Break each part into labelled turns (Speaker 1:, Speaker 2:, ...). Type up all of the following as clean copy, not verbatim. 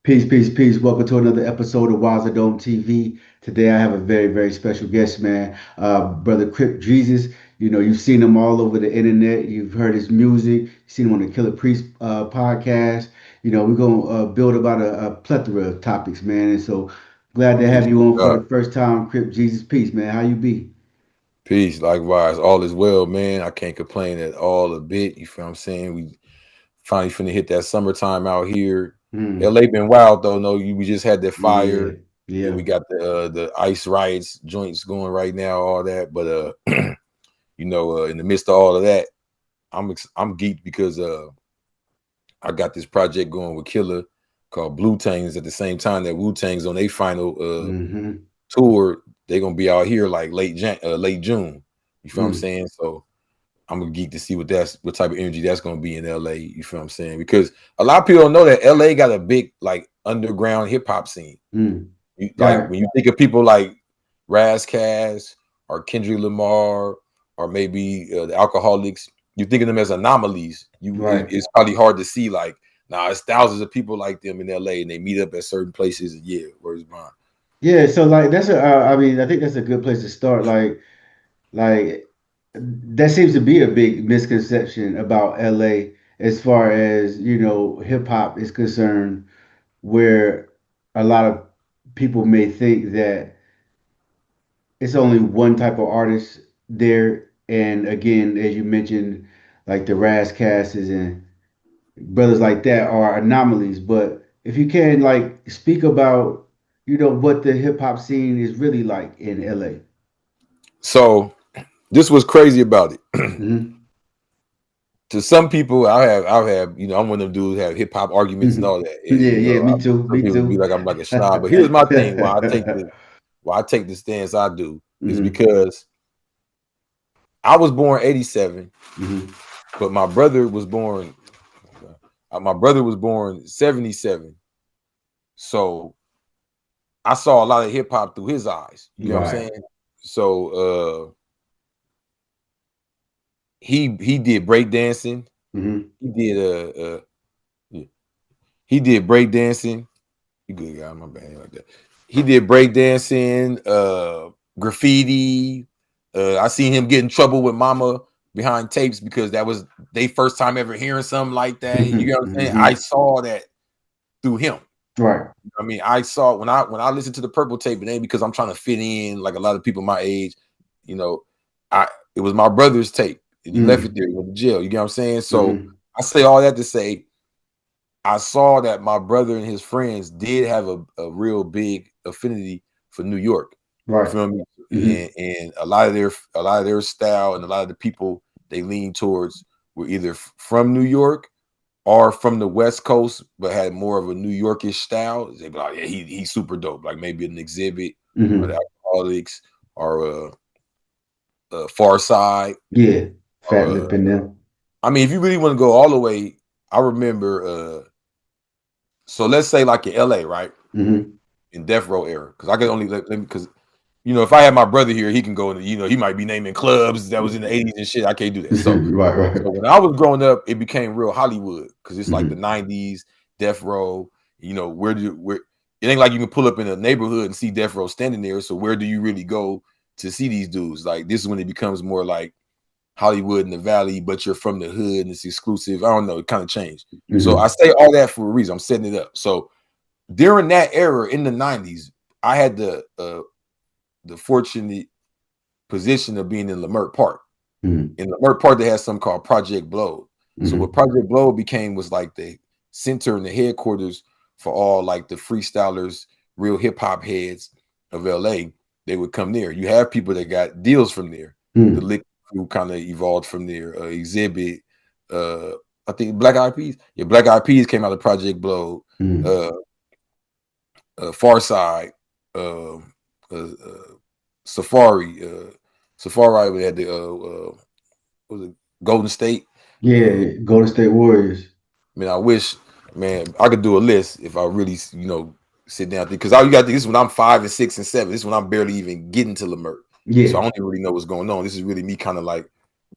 Speaker 1: Peace, peace, peace. Welcome to another episode of Wiser Dome TV. Today I have a very, very special guest, man. Brother Crip Jesus. You know, you've seen him all over the internet. You've heard his music. You've seen him on the Killah Priest podcast. You know, we're going to build about a plethora of topics, man. And so glad to have
Speaker 2: Peace.
Speaker 1: you on for
Speaker 2: God.
Speaker 1: the first time, Crip Jesus. Peace, man. How you be?
Speaker 2: Peace. Likewise. All is well, man. I can't complain at all a bit. You feel what I'm saying? We finally finna hit that summertime out here.
Speaker 1: Hmm.
Speaker 2: LA been wild though. No, we just had that
Speaker 1: Yeah,
Speaker 2: fire. Then
Speaker 1: yeah.
Speaker 2: we got the ice riots joints going right now, all that. But in the midst of all of that, I'm geeked because I got this project going with Killah called Blue Tangs at the same time that Wu Tang's on their final
Speaker 1: Mm-hmm.
Speaker 2: tour. They're gonna be out here like late June. You feel what I'm
Speaker 1: Mm.
Speaker 2: saying? So I'm a geek to see what type of energy that's gonna be in LA. You feel what I'm saying? Because a lot of people don't know that LA got a big like underground hip hop scene.
Speaker 1: Mm.
Speaker 2: Like
Speaker 1: Got
Speaker 2: when you think of people like Razkaz or Kendrick Lamar or maybe the Alcoholics, you think of them as anomalies.
Speaker 1: right.
Speaker 2: It's probably hard to see like it's thousands of people like them in LA and they meet up at certain places. Yeah, where's mine?
Speaker 1: Yeah, so like that's I mean, I think that's a good place to start. Like that seems to be a big misconception about LA as far as, hip hop is concerned, where a lot of people may think that it's only one type of artist there. And again, as you mentioned, like the Razzcasses and brothers like that are anomalies. But if you can like speak about, what the hip hop scene is really like in LA.
Speaker 2: So this was crazy about it.
Speaker 1: Hmm.
Speaker 2: To some people, I'll have, I'm one of them dudes who have hip hop arguments and all that.
Speaker 1: Yeah, yeah, me too,
Speaker 2: Some
Speaker 1: me
Speaker 2: people be
Speaker 1: too.
Speaker 2: like I'm like a snob, but here's my thing: why I take the stance I do is
Speaker 1: Hmm.
Speaker 2: because I was born '87,
Speaker 1: Hmm.
Speaker 2: but my brother was born '77, so I saw a lot of hip hop through his eyes. You know what I'm
Speaker 1: Right.
Speaker 2: saying? So he did breakdancing.
Speaker 1: Hmm.
Speaker 2: He did yeah, he did breakdancing. You good guy, my bad like that. He did breakdancing, graffiti. I seen him get in trouble with mama behind tapes because that was they first time ever hearing something like that. You get what I'm saying? I
Speaker 1: Hmm.
Speaker 2: saw that through him.
Speaker 1: Right.
Speaker 2: I mean, I saw when I listened to the Purple tape, it ain't because I'm trying to fit in like a lot of people my age. You know, I it was my brother's tape, and he left it
Speaker 1: Mm.
Speaker 2: there. He went to jail. You get what I'm saying? So
Speaker 1: Hmm.
Speaker 2: I say all that to say I saw that my brother and his friends did have a real big affinity for New York. You
Speaker 1: Right.
Speaker 2: feel me?
Speaker 1: Hmm.
Speaker 2: And a lot of their style and a lot of the people they leaned towards were either from New York or from the West Coast, but had more of a New Yorkish style. They be like, yeah, he's super dope. Like maybe an Exhibit or the
Speaker 1: Hmm.
Speaker 2: Alcoholics or Far Side
Speaker 1: Yeah.
Speaker 2: or
Speaker 1: Fat lip in them.
Speaker 2: I mean, if you really want to go all the way, I remember so let's say like in LA, right?
Speaker 1: Hmm.
Speaker 2: In death row era. Because I could only let me because if I had my brother here, he can go into, he might be naming clubs that was in the 80s and shit. I can't do that. So
Speaker 1: Right.
Speaker 2: so
Speaker 1: Right.
Speaker 2: when I was growing up, it became real Hollywood because it's like the
Speaker 1: Hmm.
Speaker 2: 90s, death row. Where it ain't like you can pull up in a neighborhood and see death row standing there. So where do you really go to see these dudes? Like this is when it becomes more like Hollywood in the Valley, but you're from the hood and it's exclusive. I don't know. It kind of changed. So I
Speaker 1: Hmm.
Speaker 2: say all that for a reason. I'm setting it up. So during that era in the 90s, I had the fortunate position of being in Leimert Park.
Speaker 1: Hmm.
Speaker 2: In Leimert Park, they had something called Project Blow. So what
Speaker 1: Hmm.
Speaker 2: Project Blow became was like the center and the headquarters for all like the freestylers, real hip hop heads of LA. They would come there. You have people that got deals from there. The
Speaker 1: Hmm.
Speaker 2: Lick Crew kind of evolved from there. Exhibit, uh, I think Black Eyed Peas. Yeah, Black Eyed Peas came out of Project Blow.
Speaker 1: Hmm.
Speaker 2: Uh, Far Side, um, Safari, Safari. We had the was it Golden State.
Speaker 1: Yeah. Golden State Warriors.
Speaker 2: I mean, I wish, man, I could do a list if I really, sit down because all you got to this is when I'm 5 and 6 and 7. This is when I'm barely even getting to Lemert, so I
Speaker 1: Yeah.
Speaker 2: don't even really know what's going on. This is really me kind of like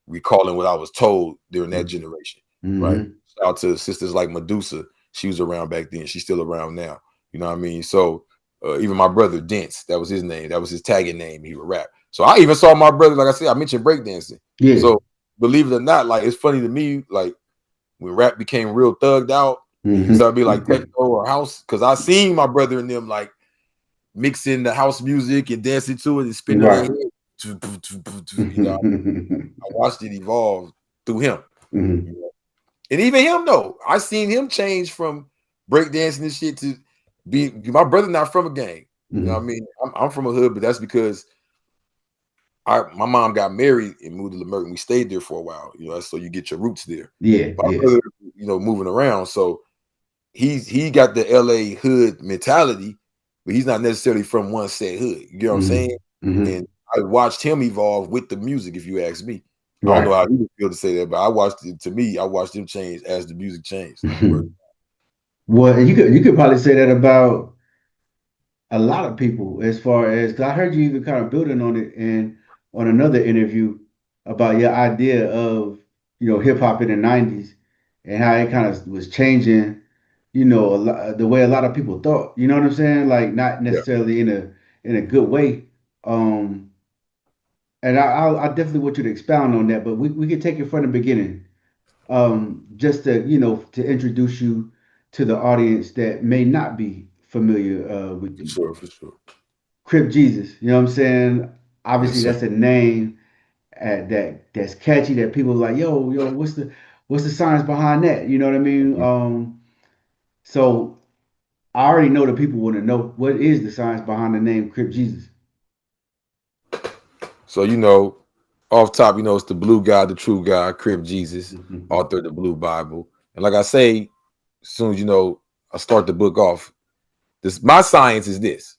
Speaker 2: recalling what I was told during that generation, right?
Speaker 1: Hmm.
Speaker 2: Shout out to sisters like Medusa. she was around back then. She's still around now. You know what I mean? So even my brother Dents, that was his name. That was his tagging name. He would rap. So I even saw my brother, like I said, I mentioned breakdancing.
Speaker 1: Yeah.
Speaker 2: So believe it or not, like it's funny to me, like when rap became real thugged out and you started be like techno or house, because I seen my brother and them like mixing the house music and dancing to it and spinning their
Speaker 1: Right.
Speaker 2: head. You know, I watched it evolve through him. You know? And even him though, I seen him change from breakdancing and shit to be my brother not from a gang. You know what I mean? I'm from a hood, but that's because my mom got married and moved to Leimert, and we stayed there for a while. You know, so you get your roots there.
Speaker 1: Yeah,
Speaker 2: My
Speaker 1: yeah.
Speaker 2: brother, you know, moving around, so he got the LA hood mentality, but he's not necessarily from one set hood. You know what I'm saying? And I watched him evolve with the music. If you ask me, I don't know
Speaker 1: Right.
Speaker 2: how you would feel to say that, but I watched it. To me, I watched him change as the music changed. Word.
Speaker 1: Well, you could probably say that about a lot of people as far as 'cause I heard you even kind of building on it and on another interview about your idea of hip hop in the 90s and how it kind of was changing the way a lot of people thought, you know what I'm saying, like not
Speaker 2: Yeah,
Speaker 1: necessarily in a good way. um and I definitely want you to expound on that, but we can take it from the beginning, just to to introduce you to the audience that may not be familiar with
Speaker 2: for
Speaker 1: you.
Speaker 2: sure, for sure.
Speaker 1: Crip Jesus, you know what I'm saying?
Speaker 2: Yes,
Speaker 1: Obviously,
Speaker 2: sir.
Speaker 1: that's a name that's catchy that people are like, yo, what's the science behind that? You know what I mean? So I already know that people want to know what is the science behind the name Crip Jesus.
Speaker 2: So you know, off top, you know, it's the blue God, the true God, Crip Jesus,
Speaker 1: Mhm,
Speaker 2: author of the Blue Bible. And like I say, as soon as you know, I start the book off. This my science is this: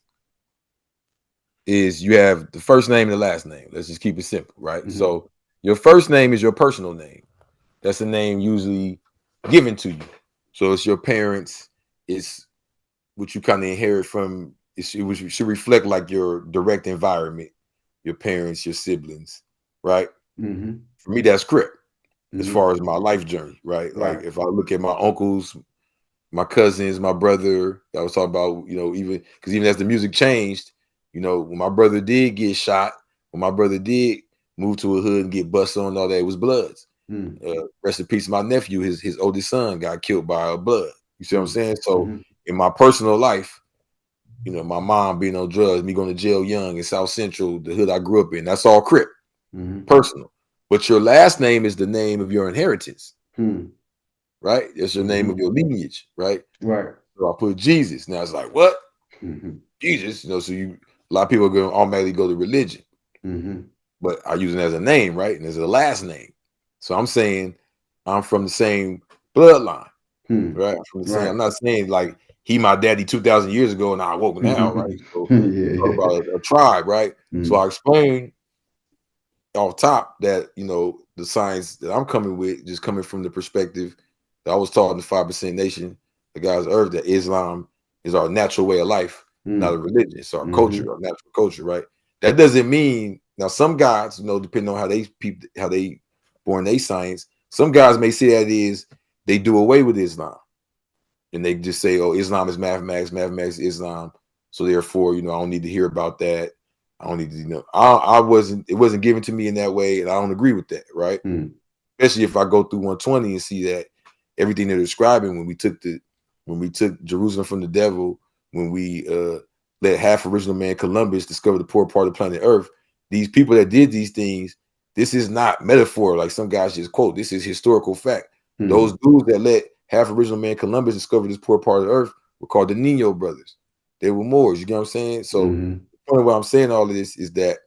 Speaker 2: is you have the first name and the last name. Let's just keep it simple, right?
Speaker 1: mhm,
Speaker 2: So your first name is your personal name. That's a name usually given to you. So it's your parents. It's what you kind of inherit from. It should reflect like your direct environment, your parents, your siblings, right?
Speaker 1: mhm,
Speaker 2: For me, that's Crip. As
Speaker 1: mhm.
Speaker 2: far as my life journey, right? Like
Speaker 1: Right.
Speaker 2: if I look at my uncles, my cousins, my brother, that I was talking about, you know, even because even as the music changed, you know, when my brother did get shot, when my brother did move to a hood and get busted on, all that, it was Bloods.
Speaker 1: Mm,
Speaker 2: Rest in peace, my nephew, his oldest son got killed by a Blood. You see what I'm
Speaker 1: mm,
Speaker 2: saying? So
Speaker 1: mhm,
Speaker 2: in my personal life, you know, my mom being on drugs, me going to jail young in South Central, the hood I grew up in, that's all Crip,
Speaker 1: mhm,
Speaker 2: personal. But your last name is the name of your inheritance,
Speaker 1: mm,
Speaker 2: right? It's your name of
Speaker 1: mhm.
Speaker 2: your lineage, right?
Speaker 1: Right.
Speaker 2: So I put Jesus. Now it's like, what?
Speaker 1: Mhm,
Speaker 2: Jesus, you know, so a lot of people are going to automatically go to religion,
Speaker 1: mhm,
Speaker 2: but I use it as a name, right? And as a last name. So I'm saying I'm from the same bloodline,
Speaker 1: mm.
Speaker 2: right? I'm from the same,
Speaker 1: Right.
Speaker 2: I'm not saying like he my daddy 2,000 years ago and I woke now, right? So we talk
Speaker 1: Yeah.
Speaker 2: about a tribe, right? So
Speaker 1: Mm,
Speaker 2: I explained off top that, you know, the science that I'm coming with, just coming from the perspective that I was taught in the 5% nation, the guys earth, that Islam is our natural way of life, not a
Speaker 1: mm,
Speaker 2: religion. It's our culture,
Speaker 1: mhm,
Speaker 2: our natural culture, right? That doesn't mean now some guys, you know, depending on how they born their science, some guys may say that is they do away with Islam and they just say, oh, Islam is mathematics, mathematics is Islam. So therefore, you know, I don't need to hear about that. I don't need to, you know, it wasn't given to me in that way. And I don't agree with that, right?
Speaker 1: mm,
Speaker 2: Especially if I go through 120 and see that everything they're describing when we took Jerusalem from the devil, when we let half original man Columbus discover the poor part of planet Earth, these people that did these things, this is not metaphor like some guys just quote. This is historical fact. Those
Speaker 1: mm,
Speaker 2: dudes that let half original man Columbus discover this poor part of Earth were called the Nino brothers. They were Moors. You get what I'm saying? So
Speaker 1: mhm,
Speaker 2: the point of why I'm saying all of this is that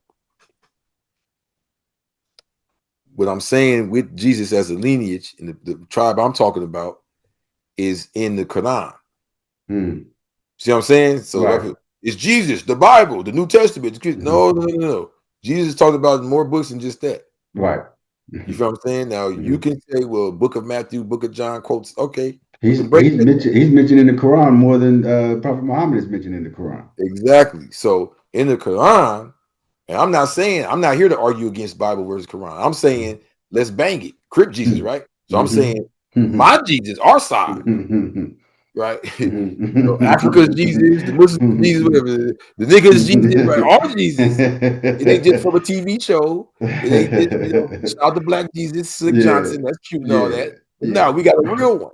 Speaker 2: what I'm saying with Jesus as a lineage and the tribe I'm talking about is in the Quran.
Speaker 1: mm.
Speaker 2: See what I'm saying? So
Speaker 1: Right.
Speaker 2: it's Jesus, the Bible, the New Testament.
Speaker 1: Mhm,
Speaker 2: No, no, no, no, no. Jesus talked about more books than just that.
Speaker 1: right.
Speaker 2: You
Speaker 1: Mhm,
Speaker 2: feel what I'm saying? Now you
Speaker 1: mhm.
Speaker 2: can say, well, Book of Matthew, Book of John quotes. Okay, we
Speaker 1: He's
Speaker 2: can break
Speaker 1: he's
Speaker 2: that down.
Speaker 1: mentioned he's mentioned in the Quran more than Prophet Muhammad is mentioned in the Quran.
Speaker 2: Exactly. So in the Quran, and I'm not here to argue against Bible versus Quran. I'm saying let's bang it. Crip Jesus,
Speaker 1: Mm,
Speaker 2: right? So I'm saying
Speaker 1: mhm, mhm,
Speaker 2: my Jesus, our side. right? You know, Africa's Jesus, the Muslims Jesus,
Speaker 1: Mhm.
Speaker 2: whatever, the niggas Jesus, right? All Jesus. It ain't just from a TV show. It ain't just, you know, shout out to Black Jesus, Slick
Speaker 1: Yeah,
Speaker 2: Johnson. That's cute and all
Speaker 1: yeah,
Speaker 2: that. But
Speaker 1: yeah,
Speaker 2: no, we got a real one.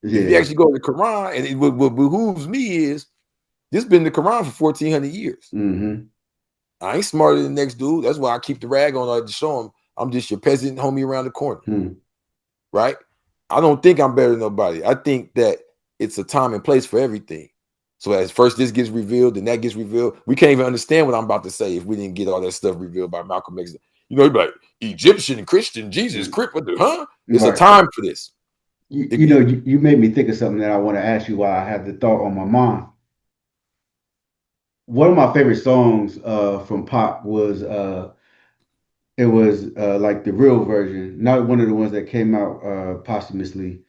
Speaker 2: If you
Speaker 1: yeah.
Speaker 2: actually go to the Quran, and what behooves me is this been the Quran for 1400 years.
Speaker 1: Hmm.
Speaker 2: I ain't smarter than the next dude. That's why I keep the rag on to show him I'm just your peasant homie around the corner,
Speaker 1: Hmm.
Speaker 2: right? I don't think I'm better than nobody. I think that it's a time and place for everything. So as first this gets revealed, then that gets revealed. We can't even understand what I'm about to say if we didn't get all that stuff revealed by Malcolm X. You know, he'd be like Egyptian, Christian, Jesus, Crip, what the huh? It's a
Speaker 1: Right.
Speaker 2: time for this.
Speaker 1: You know, you made me think of something that I want to ask you while I have the thought on my mind. One of my favorite songs from Pop was it was like the real version, not one of the ones that came out posthumously,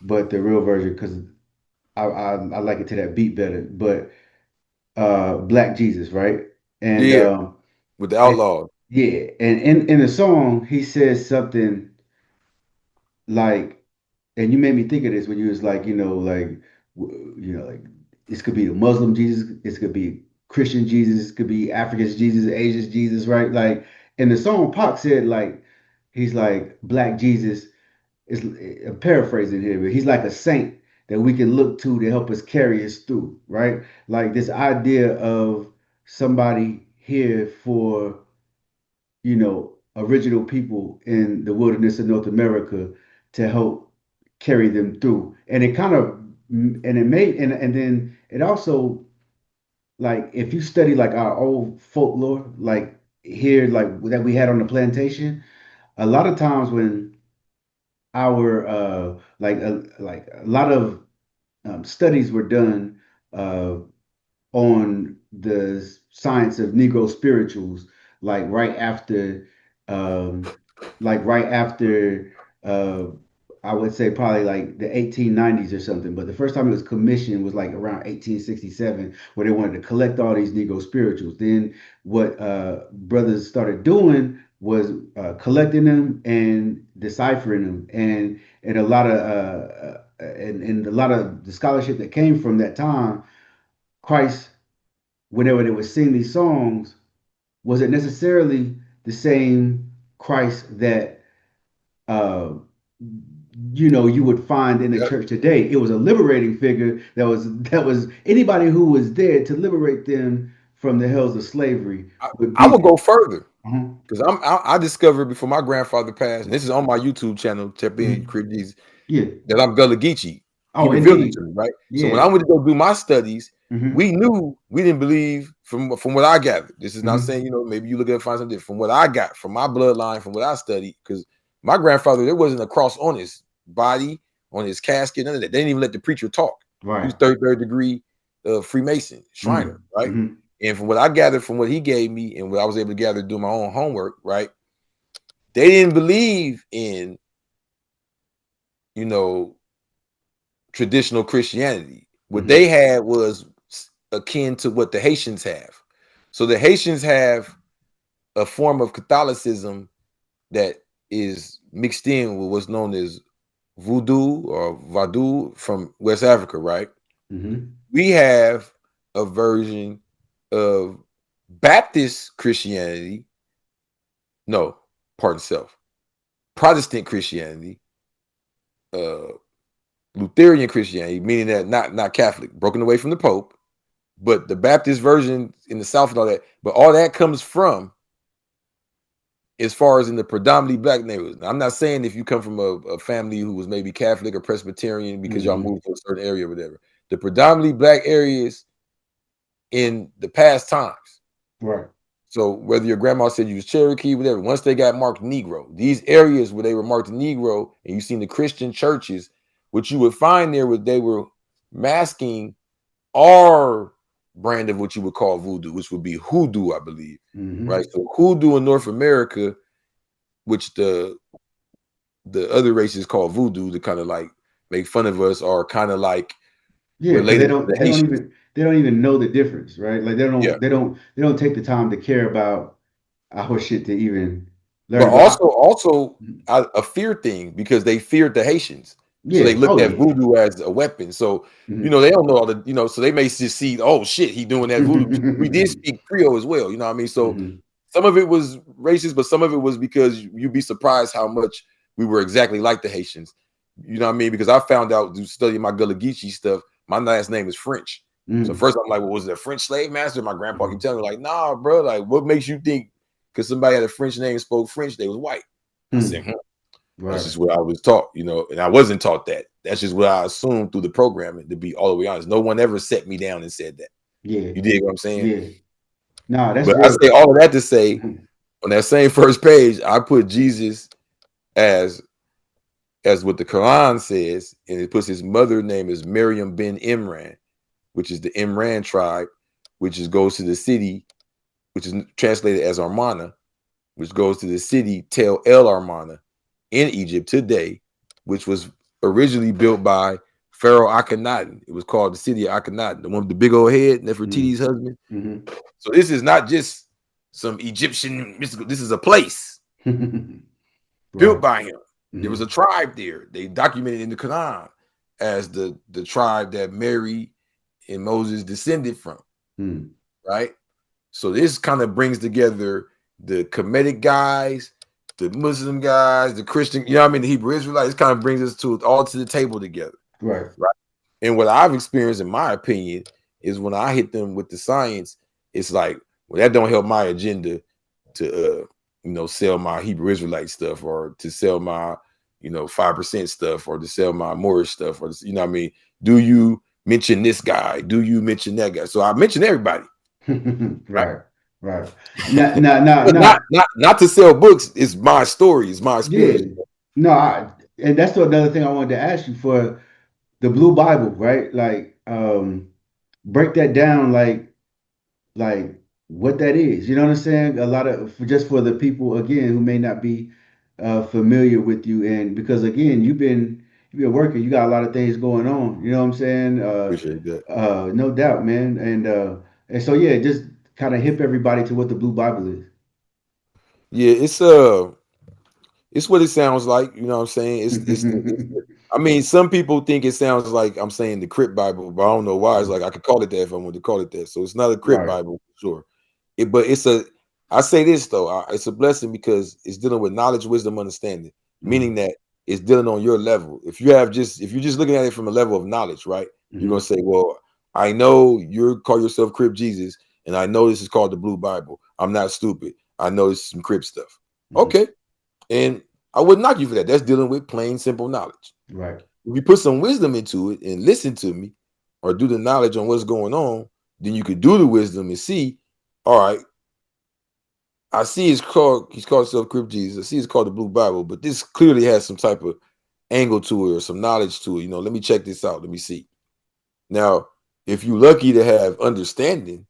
Speaker 1: but the real version because I like it to that beat better. But Black Jesus, right? And
Speaker 2: Yeah, with the
Speaker 1: and
Speaker 2: outlaws.
Speaker 1: yeah, and in the song he says something like, and you made me think of this when you was like, like this could be the Muslim Jesus, this could be Christian Jesus, it could be Africa's Jesus, Asia's Jesus, right? Like in the song, Pac said like he's like Black Jesus is, I'm paraphrasing here, but he's like a saint that we can look to help us carry us through, right? Like this idea of somebody here for original people in the wilderness of North America to help carry them through. And it kind of and it made and then it also like if you study like our old folklore, like here, like that we had on the plantation, a lot of times when our like a lot of studies were done uh on the science of Negro spirituals, like right after, um, like right after, uh, I would say probably like the 1890s or something. But the first time it was commissioned was like around 1867, where they wanted to collect all these Negro spirituals. Then what brothers started doing was collecting them and deciphering them, and a lot of and a lot of the scholarship that came from that time. Christ, whenever they would sing these songs, wasn't necessarily the same Christ that uh, you would find in the
Speaker 2: Yeah.
Speaker 1: church today. It was a liberating figure that was anybody who was there to liberate them from the hells of slavery would
Speaker 2: I
Speaker 1: be
Speaker 2: would
Speaker 1: there.
Speaker 2: go further.
Speaker 1: Uh-huh.
Speaker 2: Because I discovered before my grandfather passed, and this is on my YouTube channel, Tap in
Speaker 1: Mhm.
Speaker 2: Crip Jesus,
Speaker 1: Yeah.
Speaker 2: that I'm Gullah Geechee. He
Speaker 1: Oh,
Speaker 2: revealed it
Speaker 1: indeed.
Speaker 2: to me, right? So when
Speaker 1: Yeah.
Speaker 2: I went to go do my studies,
Speaker 1: Hmm.
Speaker 2: we knew we didn't believe from what I gathered. This is not
Speaker 1: Hmm.
Speaker 2: saying, maybe you look at it, find something different. From what I got, from my bloodline, from what I studied, because my grandfather, there wasn't a cross on his body, on his casket, none of that. They didn't even let the preacher talk. He
Speaker 1: Right.
Speaker 2: was third degree Freemason, Shriner,
Speaker 1: Hmm.
Speaker 2: right?
Speaker 1: Hmm.
Speaker 2: And from what I gathered from what he gave me and what I was able to gather to do my own homework, right? They didn't believe in, you know, traditional Christianity. What
Speaker 1: Hmm.
Speaker 2: they had was akin to what the Haitians have. So the Haitians have a form of Catholicism that is mixed in with what's known as voodoo or vadu from West Africa, right?
Speaker 1: Hmm.
Speaker 2: We have a version of Baptist Christianity. No, pardon self. Protestant Christianity, uh, Lutheran Christianity, meaning that not Catholic, broken away from the Pope, but the Baptist version in the South and all that. But all that comes from as far as in the predominantly black neighborhoods. Now, I'm not saying if you come from a family who was maybe Catholic or Presbyterian because y'all
Speaker 1: Hmm.
Speaker 2: moved to a certain area or whatever. The predominantly black areas in the past times.
Speaker 1: Right.
Speaker 2: So whether your grandma said you was Cherokee, whatever, once they got marked Negro, these areas where they were marked Negro, and you seen the Christian churches, what you would find there was they were masking our brand of what you would call voodoo, which would be hoodoo, I believe. Right.
Speaker 1: Hmm.
Speaker 2: So hoodoo in North America, which the other races call voodoo to kind of like make fun of us, are kind of like
Speaker 1: Yeah, because they
Speaker 2: related to
Speaker 1: don't
Speaker 2: the
Speaker 1: they don't
Speaker 2: Haitians.
Speaker 1: even they don't even know the difference, right? Like they
Speaker 2: Yeah.
Speaker 1: don't they don't they don't take the time to care about our shit to even
Speaker 2: But
Speaker 1: learn. But
Speaker 2: also a fear thing because they feared the Haitians. So they
Speaker 1: Yeah.
Speaker 2: look
Speaker 1: Oh
Speaker 2: at
Speaker 1: yeah.
Speaker 2: voodoo as a weapon. So,
Speaker 1: Hmm.
Speaker 2: they don't know all the, so they may just see, oh shit, he doing that voodoo. We did speak Creole as well. You know what I mean? So
Speaker 1: Hmm.
Speaker 2: some of it was racist, but some of it was because you'd be surprised how much we were exactly like the Haitians. You know what I mean? Because I found out through studying my Gullah Geechee stuff, my last name is French. So
Speaker 1: Mm.
Speaker 2: first I'm like, well, was it a French slave master? My grandpa kept
Speaker 1: Mhm.
Speaker 2: telling me, like, nah, bro, like, what makes you think because somebody had a French name and spoke French, they was white? I said,
Speaker 1: Hmm.
Speaker 2: that's
Speaker 1: Right.
Speaker 2: just what I was taught, and I wasn't taught that. That's just what I assumed through the programming, to be all the way honest. No one ever set me down and said that.
Speaker 1: Yeah.
Speaker 2: You dig what I'm saying?
Speaker 1: Yeah. Nah, that's
Speaker 2: But I
Speaker 1: real.
Speaker 2: say all of that to say,
Speaker 1: Mhm.
Speaker 2: on that same first page, I put Jesus as what the Quran says, and it puts his mother name as Miriam bin Imran, which is the Imran tribe, which goes to the city, which is translated as Armana, which goes to the city Tel El Armana in Egypt today, which was originally built by Pharaoh Akhenaten. It was called the city of Akhenaten, the one with the big old head,
Speaker 1: Mhm.
Speaker 2: Nefertiti's husband.
Speaker 1: Mhm.
Speaker 2: So this is not just some Egyptian mystical. This is a place built
Speaker 1: Right.
Speaker 2: by him. There was
Speaker 1: Mhm.
Speaker 2: a tribe there. They documented in the Quran as the tribe that Mary and Moses descended from,
Speaker 1: Mhm.
Speaker 2: right? So this kind of brings together the Kemetic guys, the Muslim guys, the Christian, you know what I mean, the Hebrew Israelites. Kind of brings us to all to the table together,
Speaker 1: Right.
Speaker 2: right? And what I've experienced, in my opinion, is when I hit them with the science, it's like, well, that don't help my agenda to sell my Hebrew Israelite stuff, or to sell my 5% stuff, or to sell my Moorish stuff, or you know what I mean. Do you mention this guy? Do you mention that guy? So I mention everybody, right?
Speaker 1: Right. Right. Now,
Speaker 2: But not to sell books. It's my story. It's my
Speaker 1: yeah.
Speaker 2: experience.
Speaker 1: No, and that's another thing I wanted to ask you for the Blue Bible, right? Like, break that down, like what that is. You know what I'm saying? A lot of just for the people again who may not be familiar with you, and because again you've been working, you got a lot of things going on. You know what I'm saying?
Speaker 2: Appreciate that.
Speaker 1: No doubt, man. And so yeah, just kind of hip everybody to what the Blue Bible is.
Speaker 2: Yeah, it's what it sounds like. You know what I'm saying? I mean, some people think it sounds like I'm saying the Crip Bible, but I don't know why. It's like I could call it that if I wanted to call it that. So it's not a Crip
Speaker 1: Right.
Speaker 2: Bible for sure. But it's a. I say this though, it's a blessing because it's dealing with knowledge, wisdom, understanding.
Speaker 1: Mm-hmm.
Speaker 2: Meaning that it's dealing on your level. If you're just looking at it from a level of knowledge, right? You're gonna
Speaker 1: Mm-hmm.
Speaker 2: say, well, I know you call yourself Crip Jesus, and I know this is called the Blue Bible. I'm not stupid. I know this is some Crip stuff.
Speaker 1: Mm-hmm.
Speaker 2: Okay, and I wouldn't knock you for that. That's dealing with plain, simple knowledge.
Speaker 1: Right.
Speaker 2: If you put some wisdom into it and listen to me, or do the knowledge on what's going on, then you could do the wisdom and see, all right, I see he's called himself Crip Jesus. I see it's called the Blue Bible, but this clearly has some type of angle to it or some knowledge to it. Let me check this out. Let me see. Now, if you're lucky to have understanding,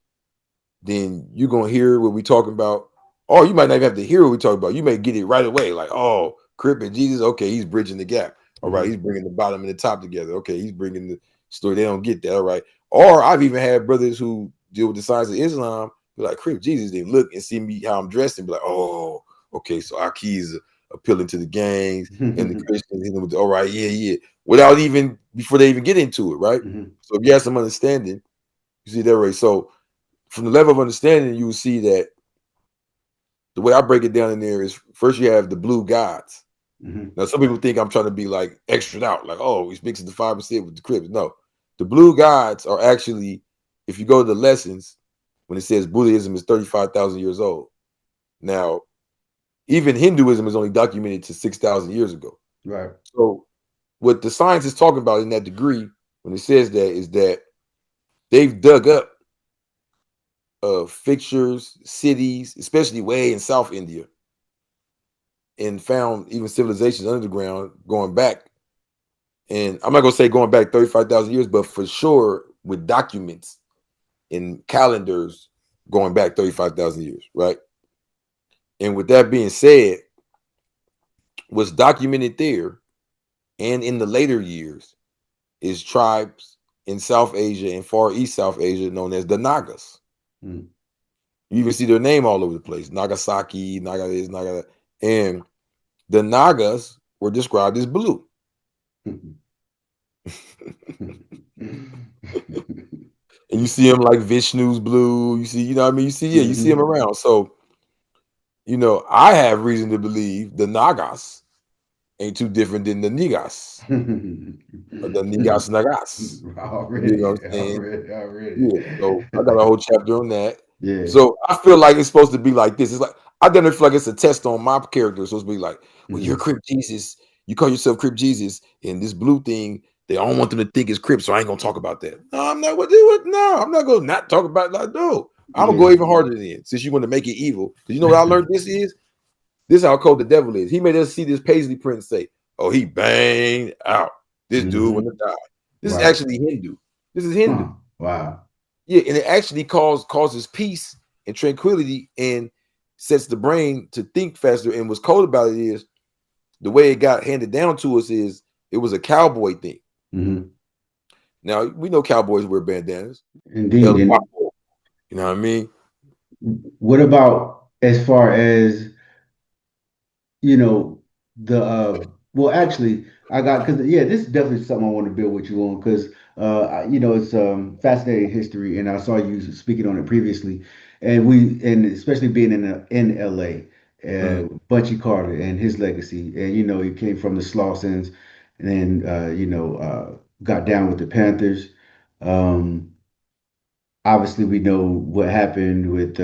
Speaker 2: then you're gonna hear what we talking about. Or you might not even have to hear what we talk about. You may get it right away, like, oh, Crip and Jesus, okay, he's bridging the gap. All right,
Speaker 1: Mm-hmm.
Speaker 2: he's bringing the bottom and the top together. Okay, he's bringing the story. They don't get that. All right. Or I've even had brothers who deal with the science of Islam be like, Crip Jesus, they look and see me how I'm dressed and be like, oh, okay, so our keys appealing to the gangs and the Christians. All right, yeah, yeah. Without even before they even get into it, right?
Speaker 1: Mm-hmm.
Speaker 2: So if you have some understanding, you see that, right? So from the level of understanding, you will see that the way I break it down in there is first you have the blue gods.
Speaker 1: Mm-hmm.
Speaker 2: Now, some people think I'm trying to be like extra out, like, oh, he's mixing the 5% with the Crips. No, the blue gods are actually, if you go to the lessons, when it says Buddhism is 35,000 years old. Now, even Hinduism is only documented to 6,000 years ago.
Speaker 1: Right.
Speaker 2: So, what the science is talking about in that degree, when it says that, is that they've dug up fixtures, cities, especially way in South India, and found even civilizations underground going back. And I'm not gonna say going back 35,000 years, but for sure with documents and calendars going back 35,000 years, right? And with that being said, what's documented there and in the later years is tribes in South Asia and Far East South Asia known as the Nagas.
Speaker 1: Mm-hmm.
Speaker 2: You even see their name all over the place: Nagasaki, Naga this, Naga that. And the Nagas were described as blue. And you see him like Vishnu's blue. You see, you know what I mean? You see, yeah, you see him
Speaker 1: Hmm.
Speaker 2: around. So, I have reason to believe the Nagas ain't too different than the Nigas or the Nigas Nagas. You know what
Speaker 1: Already,
Speaker 2: I'm saying?
Speaker 1: already.
Speaker 2: Yeah. So I got a whole chapter on that.
Speaker 1: Yeah.
Speaker 2: So I feel like it's supposed to be like this. It's like I definitely feel like it's a test on my character. It's supposed to be like, well, you're
Speaker 1: Hmm.
Speaker 2: Crip Jesus. You call yourself Crip Jesus, and this blue thing, they don't want them to think it's Crip, so I ain't gonna talk about that. No, I'm not. No, I'm not gonna not talk about it. Like, no, I'm gonna go
Speaker 1: Yeah.
Speaker 2: even harder than it. Since you want to make it evil, because you know what I learned. This is how cold the devil is. He made us see this Paisley print and say, "Oh, he banged out. This dude want
Speaker 1: Hmm.
Speaker 2: to die." This is
Speaker 1: Right.
Speaker 2: actually Hindu. This is Hindu.
Speaker 1: Huh. Wow.
Speaker 2: Yeah, and it actually causes peace and tranquility and sets the brain to think faster. And what's cold about it is the way it got handed down to us is it was a cowboy thing.
Speaker 1: Hmm.
Speaker 2: Now we know cowboys wear bandanas. El
Speaker 1: Indeed. And
Speaker 2: Guapo, you know what I mean?
Speaker 1: what about as far as you know, the well actually I got because yeah, this is definitely something I want to build with you on because it's fascinating history and I saw you speaking on it previously and especially being in LA,
Speaker 2: Mhm.
Speaker 1: Bunchy Carter and his legacy and he came from the Slawsons and then got down with the Panthers. Um, Obviously we know what happened with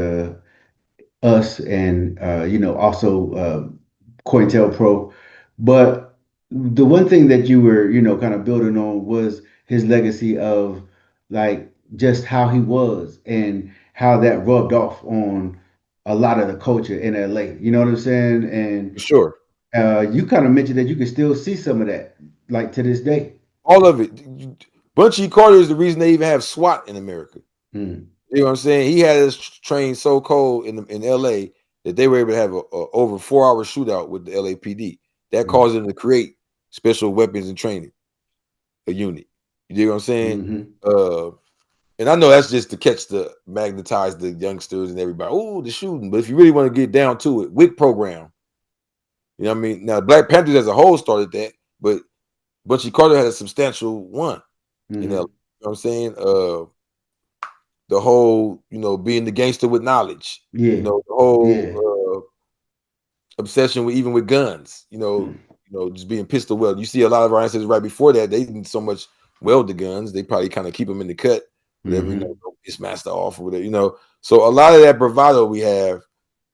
Speaker 1: us and also COINTELPRO. But the one thing that you were kind of building on was his legacy of like just how he was and how that rubbed off on a lot of the culture in LA. You know what I'm saying?
Speaker 2: For
Speaker 1: And
Speaker 2: sure.
Speaker 1: you kind of mentioned that you can still see some of that like to this day.
Speaker 2: All of it. Bunchy Carter is the reason they even have SWAT in America.
Speaker 1: Mm,
Speaker 2: You know what I'm saying? He had us trained so cold in LA that they were able to have a over 4 hour shootout with the LAPD. That
Speaker 1: mm,
Speaker 2: caused them to create special weapons and training, a unit. You dig what I'm saying?
Speaker 1: mm-hmm.
Speaker 2: Uh, and I know that's just to magnetize the youngsters and everybody. Oh, the shooting. But if you really want to get down to it, WIC program. You know what I mean? Now, Black Panthers as a whole started that, but Bunchy Carter had a substantial one in LA. You
Speaker 1: Mm-hmm.
Speaker 2: know what I'm saying? The whole, being the gangster with knowledge,
Speaker 1: Yeah.
Speaker 2: the whole
Speaker 1: Yeah.
Speaker 2: obsession with even with guns,
Speaker 1: Mm,
Speaker 2: just being pistol welded. You see a lot of our ancestors right before that, they didn't so much weld the guns. They probably kind of keep them in the cut, whatever,
Speaker 1: mm-hmm.
Speaker 2: it's master off or whatever. So a lot of that bravado we have,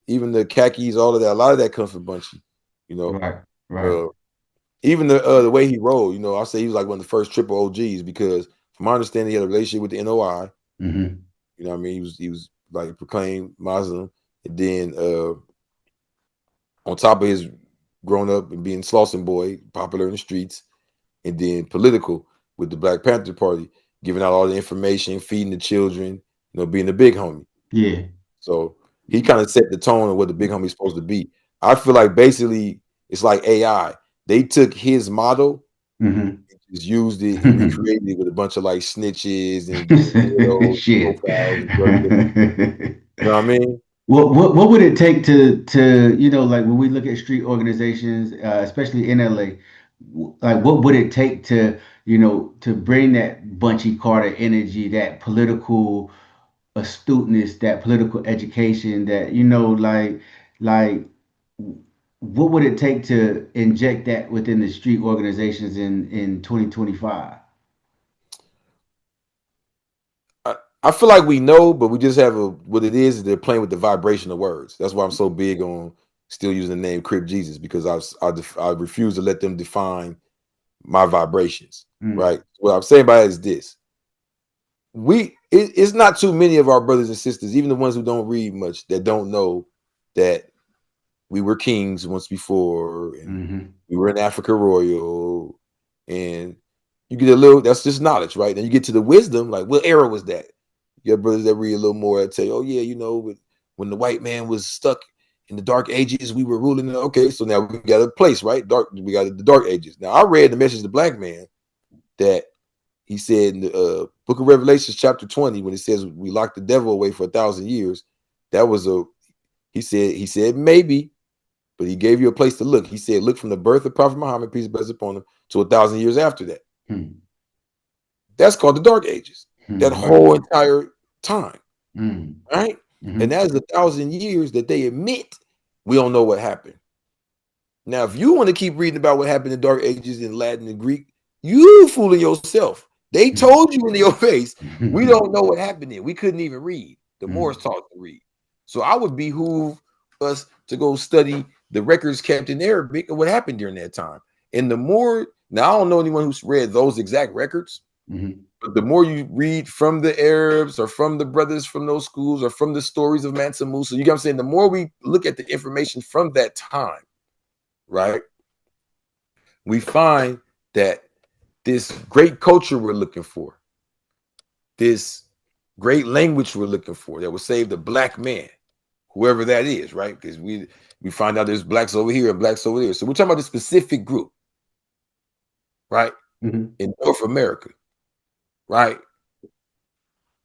Speaker 2: even the khakis, all of that, a lot of that comes from Bunchy, you know.
Speaker 1: Right. Right.
Speaker 2: Uh, Even the way he rolled, I'll say he was like one of the first triple OGs because from my understanding, he had a relationship with the NOI.
Speaker 1: Mm-hmm.
Speaker 2: You know what I mean? He was like proclaimed Muslim, and then on top of his growing up and being Slauson boy, popular in the streets, and then political with the Black Panther Party, giving out all the information, feeding the children, being a big homie.
Speaker 1: Yeah.
Speaker 2: So he kind of set the tone of what the big homie's supposed to be. I feel like basically it's like AI. They took his model,
Speaker 1: Mm-hmm.
Speaker 2: just used it and recreated it with a bunch of like snitches and weirdos,
Speaker 1: Shit.
Speaker 2: profiles and drug dealers. You know what I mean?
Speaker 1: What would it take to like when we look at street organizations, especially in LA, like what would it take to to bring that Bunchy Carter energy, that political astuteness, that political education, that like what would it take to inject that within the street organizations in 2025?
Speaker 2: I feel like we know, but we just have what it is they're playing with the vibration of words. That's why I'm so big on still using the name Crip Jesus because I refuse to let them define my vibrations.
Speaker 1: Mm,
Speaker 2: Right? What I'm saying by it is this: it's not too many of our brothers and sisters, even the ones who don't read much, that don't know that we were kings once before, and
Speaker 1: mm-hmm.
Speaker 2: we were in Africa Royal, and you get a little. That's just knowledge, right? Then you get to the wisdom, like what era was that? You have brothers that read a little more that say, "Oh yeah, when the white man was stuck in the dark ages, we were ruling." Okay, so now we got a place, right? Dark. We got the dark ages. Now I read the message of the black man that he said in the Book of Revelations, chapter 20, when it says we locked the devil away for 1,000 years. That was a he said maybe, but he gave you a place to look. He said, look from the birth of Prophet Muhammad, peace be upon him, to 1,000 years after that.
Speaker 1: Hmm.
Speaker 2: That's called the Dark Ages. That
Speaker 1: Right.
Speaker 2: whole entire time,
Speaker 1: Mm.
Speaker 2: right? And
Speaker 1: Mm-hmm.
Speaker 2: that's 1,000 years that they admit we don't know what happened. Now, if you want to keep reading about what happened in the Dark Ages in Latin and Greek, you fooling yourself. They told you in your face, we don't know what happened there. We couldn't even read. The Moors taught to read. So I would behoove us to go study the records kept in Arabic of what happened during that time. And the more, now I don't know anyone who's read those exact records,
Speaker 1: Mm-hmm.
Speaker 2: but the more you read from the Arabs or from the brothers from those schools or from the stories of Mansa Musa, you get what I'm saying? The more we look at the information from that time, right? We find that this great culture we're looking for, this great language we're looking for that will save the black man, whoever that is, right? Because we find out there's blacks over here and blacks over there. So we're talking about a specific group, right?
Speaker 1: Mm-hmm.
Speaker 2: In North America, right?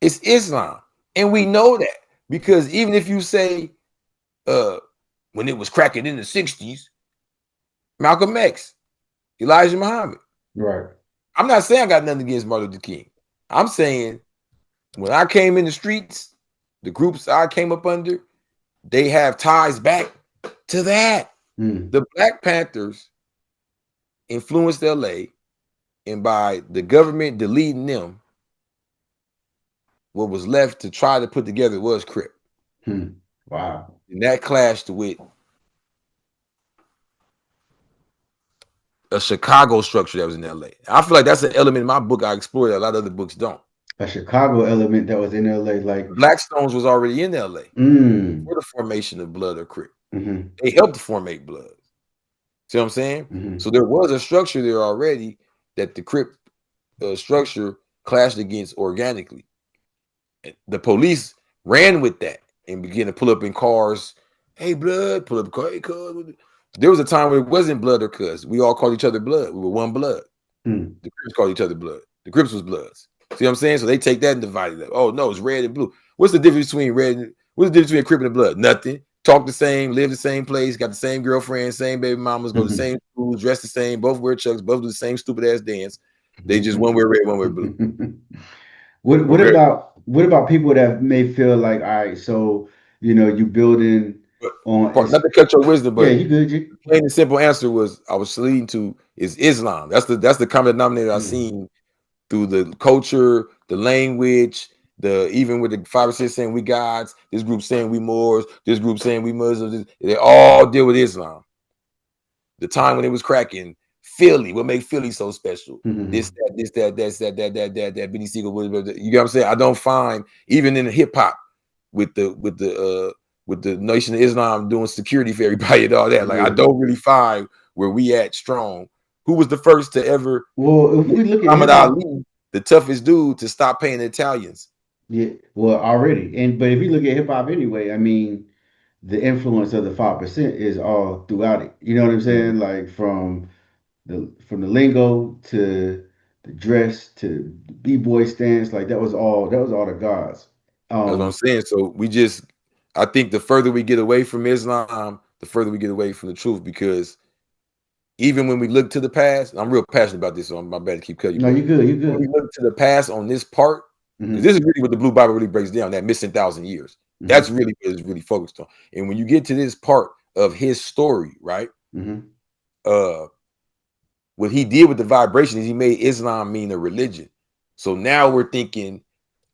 Speaker 2: It's Islam. And we know that because even if you say uh when it was cracking in the 60s, Malcolm X, Elijah Muhammad.
Speaker 1: Right.
Speaker 2: I'm not saying I got nothing against Martin Luther King. I'm saying when I came in the streets, the groups I came up under, they have ties back to that.
Speaker 1: Mm.
Speaker 2: The Black Panthers influenced LA, and by the government deleting them, what was left to try to put together was Crip.
Speaker 1: Wow.
Speaker 2: And that clashed with a Chicago structure that was in LA. I feel like that's an element in my book I explored that a lot of other books don't.
Speaker 1: A Chicago element that was in LA, like,
Speaker 2: Blackstones was already in LA
Speaker 1: mm.
Speaker 2: for the formation of Blood or Crip.
Speaker 1: Mm-hmm.
Speaker 2: They helped to formate Blood. See what I'm saying?
Speaker 1: Mm-hmm.
Speaker 2: So there was a structure there already that the Crip structure clashed against organically. And the police ran with that and began to pull up in cars. Hey, Blood, pull up a car. Hey, cuz. There was a time where it wasn't Blood or Cuz. We all called each other Blood. We were one blood.
Speaker 1: Mm.
Speaker 2: The Crips called each other Blood. The Crips was Bloods. See what I'm saying? So they take that and divide it up. Oh no, it's red and blue. What's the difference between red and what's the difference between a Crip and a Blood? Nothing. Talk the same, live the same place, got the same girlfriend, same baby mamas, go to the same schools, dress the same, both wear chucks, both do the same stupid ass dance. They just one wear red, one wear blue. Okay.
Speaker 1: What about people that may feel like, all right, so you building on
Speaker 2: Not
Speaker 1: it's
Speaker 2: to cut your wisdom,
Speaker 1: yeah,
Speaker 2: but
Speaker 1: you good,
Speaker 2: the plain and simple answer was I was leading to is Islam. That's the common denominator I've
Speaker 1: mm,
Speaker 2: seen through the culture, the language, the even with the 5 or 6 saying we gods, this group saying we Moors, this group saying we Muslims, they all deal with Islam. The time when it was cracking, Philly, what made Philly so special? This,
Speaker 1: mm,
Speaker 2: that, this, that, that's that, Benny Siegel, you get what I'm saying? I don't find even in the hip hop with the Nation of Islam doing security for everybody and all that. Like I
Speaker 1: yeah.
Speaker 2: don't really find where we at strong. Who was the first to ever
Speaker 1: Well, if
Speaker 2: make
Speaker 1: we look at
Speaker 2: Muhammad
Speaker 1: hip hop,
Speaker 2: Ali, the toughest dude, to stop paying the Italians?
Speaker 1: yeah, well, already, but if you look at hip hop anyway, I mean, the influence of the 5% is all throughout it. You know what I'm
Speaker 2: Mhm.
Speaker 1: saying? Like from the lingo to the dress to the b-boy stance, like that was all the gods.
Speaker 2: That's what I'm
Speaker 1: Um,
Speaker 2: saying. So I think the further we get away from Islam, the further we get away from the truth. Because even when we look to the past, I'm real passionate about this, so I'm about to keep cutting you.
Speaker 1: no,
Speaker 2: But
Speaker 1: you good, you
Speaker 2: when we
Speaker 1: good.
Speaker 2: look to the past on this part, because
Speaker 1: Hmm.
Speaker 2: this is really what the Blue Bible really breaks down, that missing 1,000 years. That's
Speaker 1: Hmm.
Speaker 2: really what it's really focused on. And when you get to this part of his story, right?
Speaker 1: Hmm.
Speaker 2: Uh, what he did with the vibration is he made Islam mean a religion. So now we're thinking,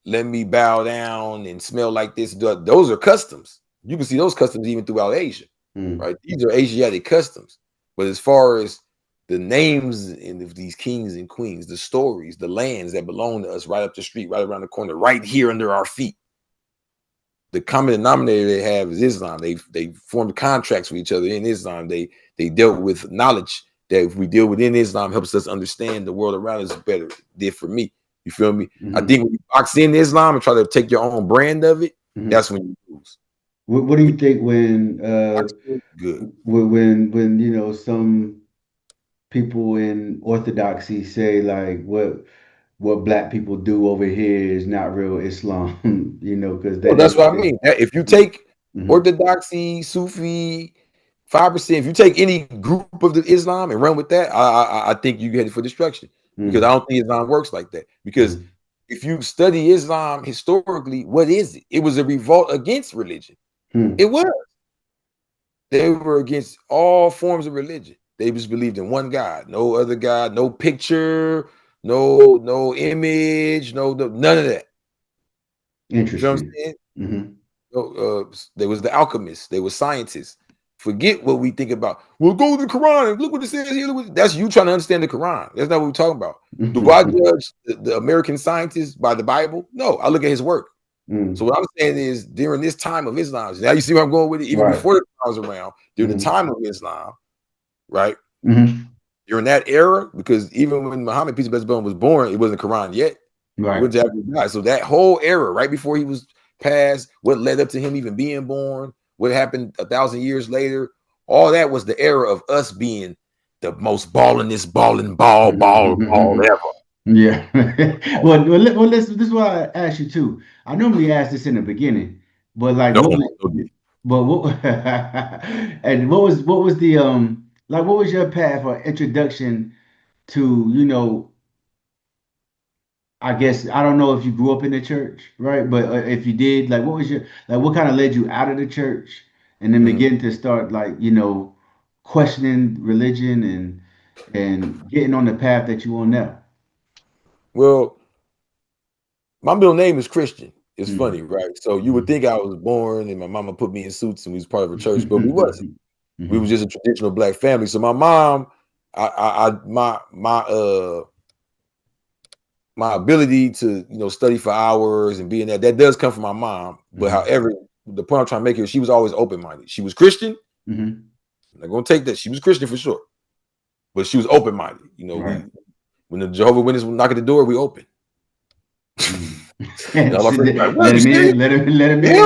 Speaker 2: let me bow down and smell like this. Those are customs. You can see those customs even throughout Asia,
Speaker 1: Hmm.
Speaker 2: right? These are Asiatic customs. But as far as the names of these kings and queens, the stories, the lands that belong to us right up the street, right around the corner, right here under our feet, the common denominator they have is Islam. They formed contracts with each other in Islam. They dealt with knowledge that if we deal within Islam helps us understand the world around us better. It did for me. You feel me? I
Speaker 1: Hmm.
Speaker 2: think when you box in Islam and try to take your own brand of it,
Speaker 1: Hmm.
Speaker 2: that's when you lose.
Speaker 1: What do you think when
Speaker 2: Box in, good.
Speaker 1: when some people in orthodoxy say like what black people do over here is not real Islam, because
Speaker 2: Well,
Speaker 1: that
Speaker 2: that's
Speaker 1: is
Speaker 2: what I
Speaker 1: it.
Speaker 2: mean. If you take
Speaker 1: Hmm.
Speaker 2: Orthodoxy, Sufi, 5%, if you take any group of the Islam and run with that, I think you headed for destruction. because I don't think Islam works like that. Because if you study Islam historically, what is it? It was a revolt against religion. It was. They were against all forms of religion. They just believed in one God, no other God, no picture, no image, none of that. You feel what I'm
Speaker 1: Interesting.
Speaker 2: saying?
Speaker 1: Mm-hmm.
Speaker 2: There was the alchemists, they were scientists. Forget what we think about. Well, go to the Quran and look what it says here. That's you trying to understand the Quran. That's not what we're talking about. Do I judge the American scientist by the Bible? No, I look at his work. So what I'm saying is, during this time of Islam, now you see where I'm going with it. Even
Speaker 1: Right.
Speaker 2: before the Quran was around, during the time of Islam, right?
Speaker 1: Mm-hmm.
Speaker 2: During that era, because even when Muhammad, peace and blessings upon him, was born, it wasn't Quran yet. It
Speaker 1: Right.
Speaker 2: was after he died. So that whole era, right before he was passed, what led up to him even being born, what happened 1,000 years later, all that was the era of us being the most ballingest ball ever.
Speaker 1: Yeah. This is why I asked you too. I normally ask this in the beginning, but like,
Speaker 2: No,
Speaker 1: what
Speaker 2: no,
Speaker 1: was,
Speaker 2: no.
Speaker 1: but what, and what was the like, what was your path or introduction to, I guess I don't know if you grew up in the church, right? But if you did, like, what was your like? What kind of led you out of the church and then
Speaker 2: Mhm.
Speaker 1: begin to start like questioning religion and getting on the path that you on now?
Speaker 2: Well, my middle name is Christian. It's funny,
Speaker 1: Mhm.
Speaker 2: right? So you would
Speaker 1: Mhm.
Speaker 2: think I was born and my mama put me in suits and we was part of a church, but we wasn't. We was
Speaker 1: Mhm.
Speaker 2: just a traditional black family. So my mom, my ability to study for hours and be in that does come from my mom. But
Speaker 1: Mhm.
Speaker 2: however, the point I'm trying to make here, she was always open minded. She was Christian.
Speaker 1: Mhm.
Speaker 2: I'm not gonna take that. She was Christian for sure, but she was open minded.
Speaker 1: Right.
Speaker 2: We when the Jehovah Witnesses would knock at the door, we open.
Speaker 1: Mm.
Speaker 2: And all my friends were like, "What?
Speaker 1: Let
Speaker 2: You
Speaker 1: him
Speaker 2: serious?
Speaker 1: in. Let him
Speaker 2: Yeah,
Speaker 1: in.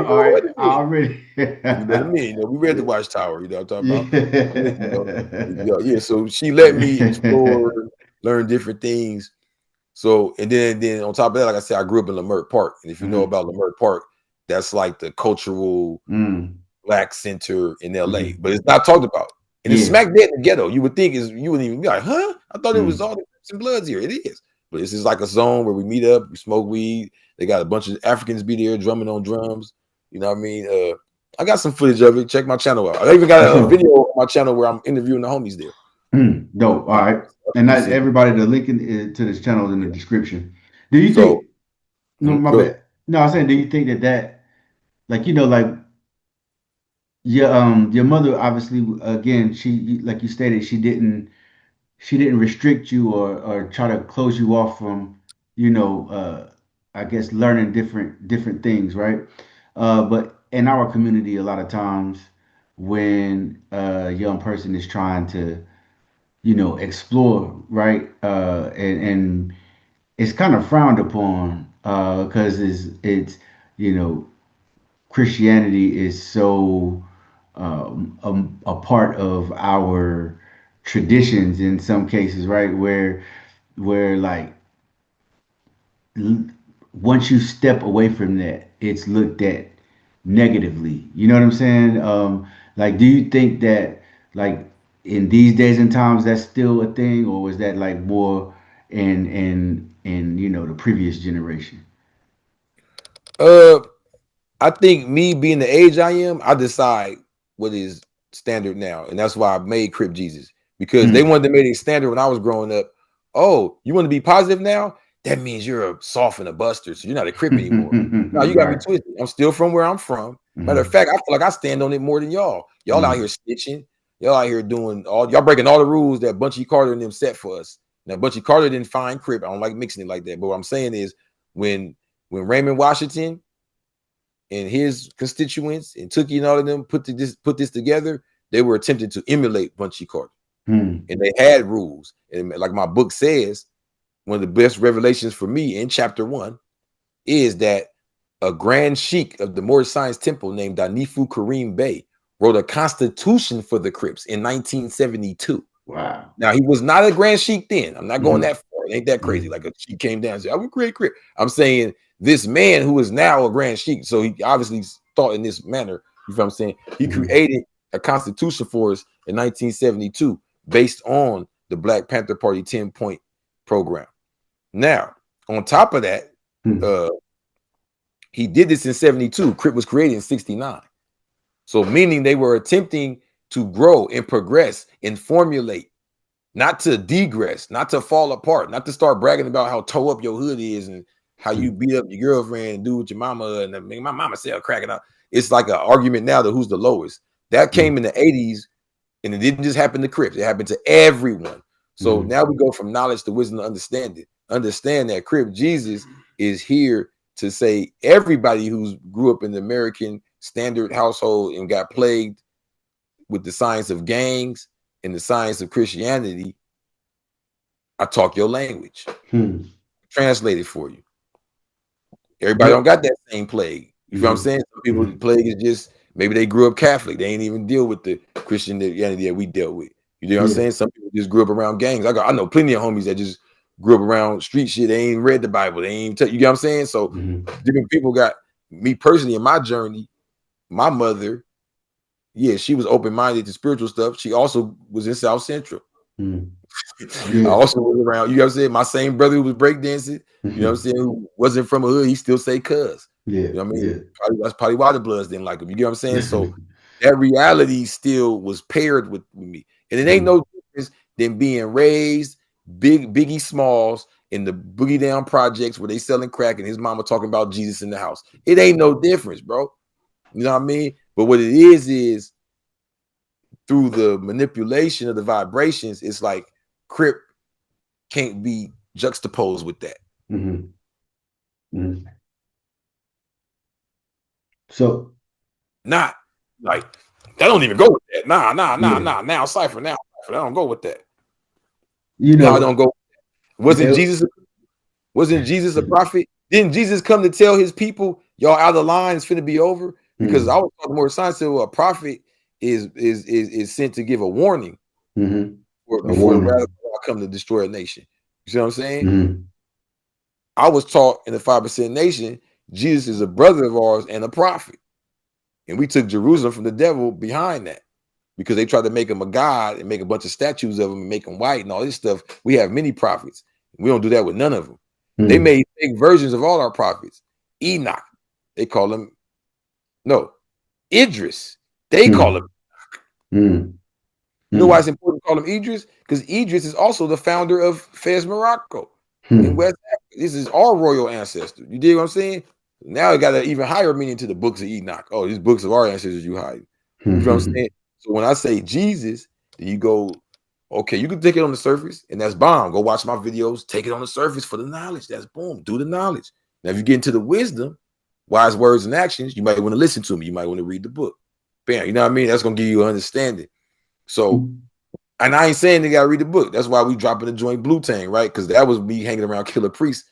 Speaker 1: All right.
Speaker 2: let him in.
Speaker 1: Already.
Speaker 2: You let him in. We read the Watchtower. You know what I'm talking about? Yeah. So she let me explore,
Speaker 1: Yeah.
Speaker 2: learn different things. So and then on top of that, like I said, I grew up in Leimert Park, and if you know
Speaker 1: Mhm.
Speaker 2: about Leimert Park, that's like the cultural
Speaker 1: Mm.
Speaker 2: black center in LA,
Speaker 1: Mhm.
Speaker 2: but it's not talked about. And it's
Speaker 1: Yeah.
Speaker 2: smack dead in the ghetto. You would think you wouldn't even be like, huh? I thought it was
Speaker 1: Mm.
Speaker 2: all the Crips and Bloods here. It is. But this is like a zone where we meet up, we smoke weed. They got a bunch of Africans be there drumming on drums. You know what I mean? I got some footage of it. Check my channel out. I even got
Speaker 1: For
Speaker 2: a
Speaker 1: sure.
Speaker 2: video on my channel where I'm interviewing the homies there.
Speaker 1: Dope. All
Speaker 2: Uh,
Speaker 1: right.
Speaker 2: After
Speaker 1: And
Speaker 2: you
Speaker 1: not
Speaker 2: seen it.
Speaker 1: everybody, the link to this channel is in the
Speaker 2: Yeah.
Speaker 1: description. Do you
Speaker 2: So
Speaker 1: think, no, my
Speaker 2: go ahead.
Speaker 1: bad. No, I'm saying, do you think that, like, like your mother, obviously, again, she, like you stated, she didn't restrict you or try to close you off from, I guess learning different things, right? But in our community, a lot of times when a young person is trying to, explore, right? And it's kind of frowned upon because it's you know Christianity is so a part of our traditions in some cases, right? Where like l- once you step away from that, it's looked at negatively. You know what I'm saying? Like, do you think that like in these days and times that's still a thing, or was that like more in the previous generation?
Speaker 2: Uh I think me being the age I am, I decide what is standard now, and that's why I made Crip Jesus, because they
Speaker 1: Mm.
Speaker 2: wanted to make it standard when I was growing up. Oh, you want to be positive now? That means you're a soft and a buster, so you're not a Crip anymore. No, you got me
Speaker 1: Right.
Speaker 2: twisted. I'm still from where I'm from. Matter of
Speaker 1: Hmm.
Speaker 2: fact, I feel like I stand on it more than y'all. Y'all out here
Speaker 1: Mm.
Speaker 2: snitching. Y'all out here doing all. Y'all breaking all the rules that Bunchy Carter and them set for us. Now, Bunchy Carter didn't find Crip. I don't like mixing it like that. But what I'm saying is, when Raymond Washington and his constituents and Tookie and all of them put this together, they were attempting to emulate Bunchy Carter.
Speaker 1: Mm.
Speaker 2: And they had rules. And like my book says, one of the best revelations for me in chapter 1 is that a grand sheik of the Moorish Science Temple named Danifu Kareem Bey wrote a constitution for the Crips in 1972.
Speaker 1: Wow.
Speaker 2: Now, he was not a grand sheik then. I'm not going
Speaker 1: Hmm.
Speaker 2: that far. It ain't that crazy.
Speaker 1: Hmm.
Speaker 2: Like a sheik came down and said, I would create Crip. I'm saying this man who is now a grand sheik, so he obviously thought in this manner. You feel what I'm saying? He
Speaker 1: Hmm.
Speaker 2: created a constitution for us in 1972 based on the Black Panther Party 10-point program. Now, on top of that, he did this in 72. Crip was created in 69. So meaning they were attempting to grow and progress and formulate, not to degress, not to fall apart, not to start bragging about how toe up your hood is and how you beat up your girlfriend and do with your mama and my mama sell cracking out. It's like an argument now to who's the lowest. That came in the 80s, and it didn't just happen to Crips. It happened to everyone. So now we go from knowledge to wisdom to understanding. Understand that Crip Jesus is here to say everybody who's grew up in the American standard household and got plagued with the science of gangs and the science of Christianity, I talk your language. Translate it for you. Everybody don't got that same plague. You know what I'm saying? Some people, the plague is just, maybe they grew up Catholic. They ain't even deal with the Christianity that we dealt with. You know what I'm saying? Some people just grew up around gangs. I know plenty of homies that just grew up around street shit. They ain't read the Bible. They ain't, you know what I'm saying? So different people got, me personally in my journey, my mother, yeah, she was open-minded to spiritual stuff. She also was in South Central. I also was around, you know what I'm saying? My same brother who was breakdancing, you know what I'm saying, who wasn't from a hood, he still say cuz. You know what I mean? That's probably why the Bloods didn't like him. You get what I'm saying? So that reality still was paired with me. And it ain't no difference than being raised Biggie Smalls in the Boogie Down projects where they selling crack and his mama talking about Jesus in the house. It ain't no difference, bro. You know what I mean? But what it is through the manipulation of the vibrations, it's like Crip can't be juxtaposed with that.
Speaker 1: So,
Speaker 2: not like that don't even go with that. Nah. Now Cypher, I don't go with that.
Speaker 1: You know,
Speaker 2: I don't go. Wasn't Jesus a prophet? Didn't Jesus come to tell his people, y'all out of line, it's finna be over? Because I was talking more science. So a prophet is sent to give a warning before the wrath of God come to destroy a nation. You see what I'm saying? I was taught in the 5% nation, Jesus is a brother of ours and a prophet. And we took Jerusalem from the devil behind that because they tried to make him a god and make a bunch of statues of him and make him white and all this stuff. We have many prophets. We don't do that with none of them. They made fake versions of all our prophets. Enoch, they call him, Idris, they call him Enoch. You know why it's important to call him Idris? Because Idris is also the founder of Fez, Morocco in West Africa. This is our royal ancestor. You dig what I'm saying? Now it got an even higher meaning to the books of Enoch. Oh, these books of our ancestors you hide. You know what I'm saying? So when I say Jesus, then you go, okay, you can take it on the surface, and that's bomb. Go watch my videos, take it on the surface for the knowledge. That's boom, do the knowledge. Now, if you get into the wisdom, wise words and actions, you might want to listen to me. You might want to read the book. Bam, you know what I mean? That's gonna give you an understanding. So, and I ain't saying they gotta read the book. That's why we dropping the joint Blue Tang, right? Because that was me hanging around Killah Priest.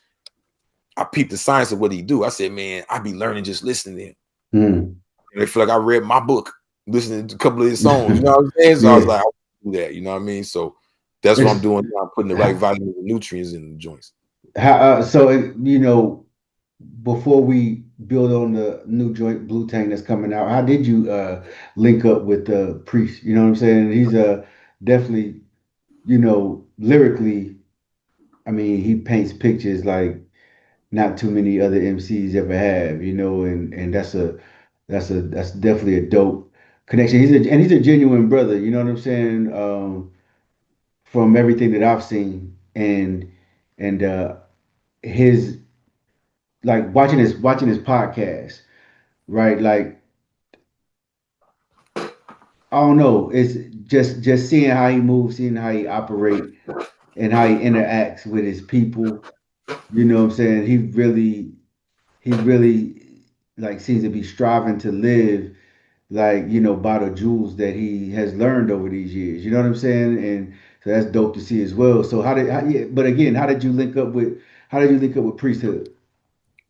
Speaker 2: I peeped the science of what he do. I said, man, I be learning just listening to him. And I feel like I read my book, listening to a couple of his songs. You know what I'm saying? So I was like, I do that. You know what I mean? So that's what I'm doing now. I'm putting the right vitamins and nutrients in the joints.
Speaker 1: So you know, before we build on the new joint Blue Tang that's coming out, how did you link up with Priest? You know what I'm saying? He's definitely, you know, lyrically, I mean, he paints pictures like not too many other MCs ever have, you know, and that's definitely a dope connection. He's a genuine brother, you know what I'm saying? From everything that I've seen and his like watching his podcast, right? Like I don't know, it's just seeing how he moves, seeing how he operate and how he interacts with his people. You know what I'm saying? He really like seems to be striving to live like, you know, by the jewels that he has learned over these years. You know what I'm saying? And so that's dope to see as well. So yeah, but again, how did you link up with priesthood?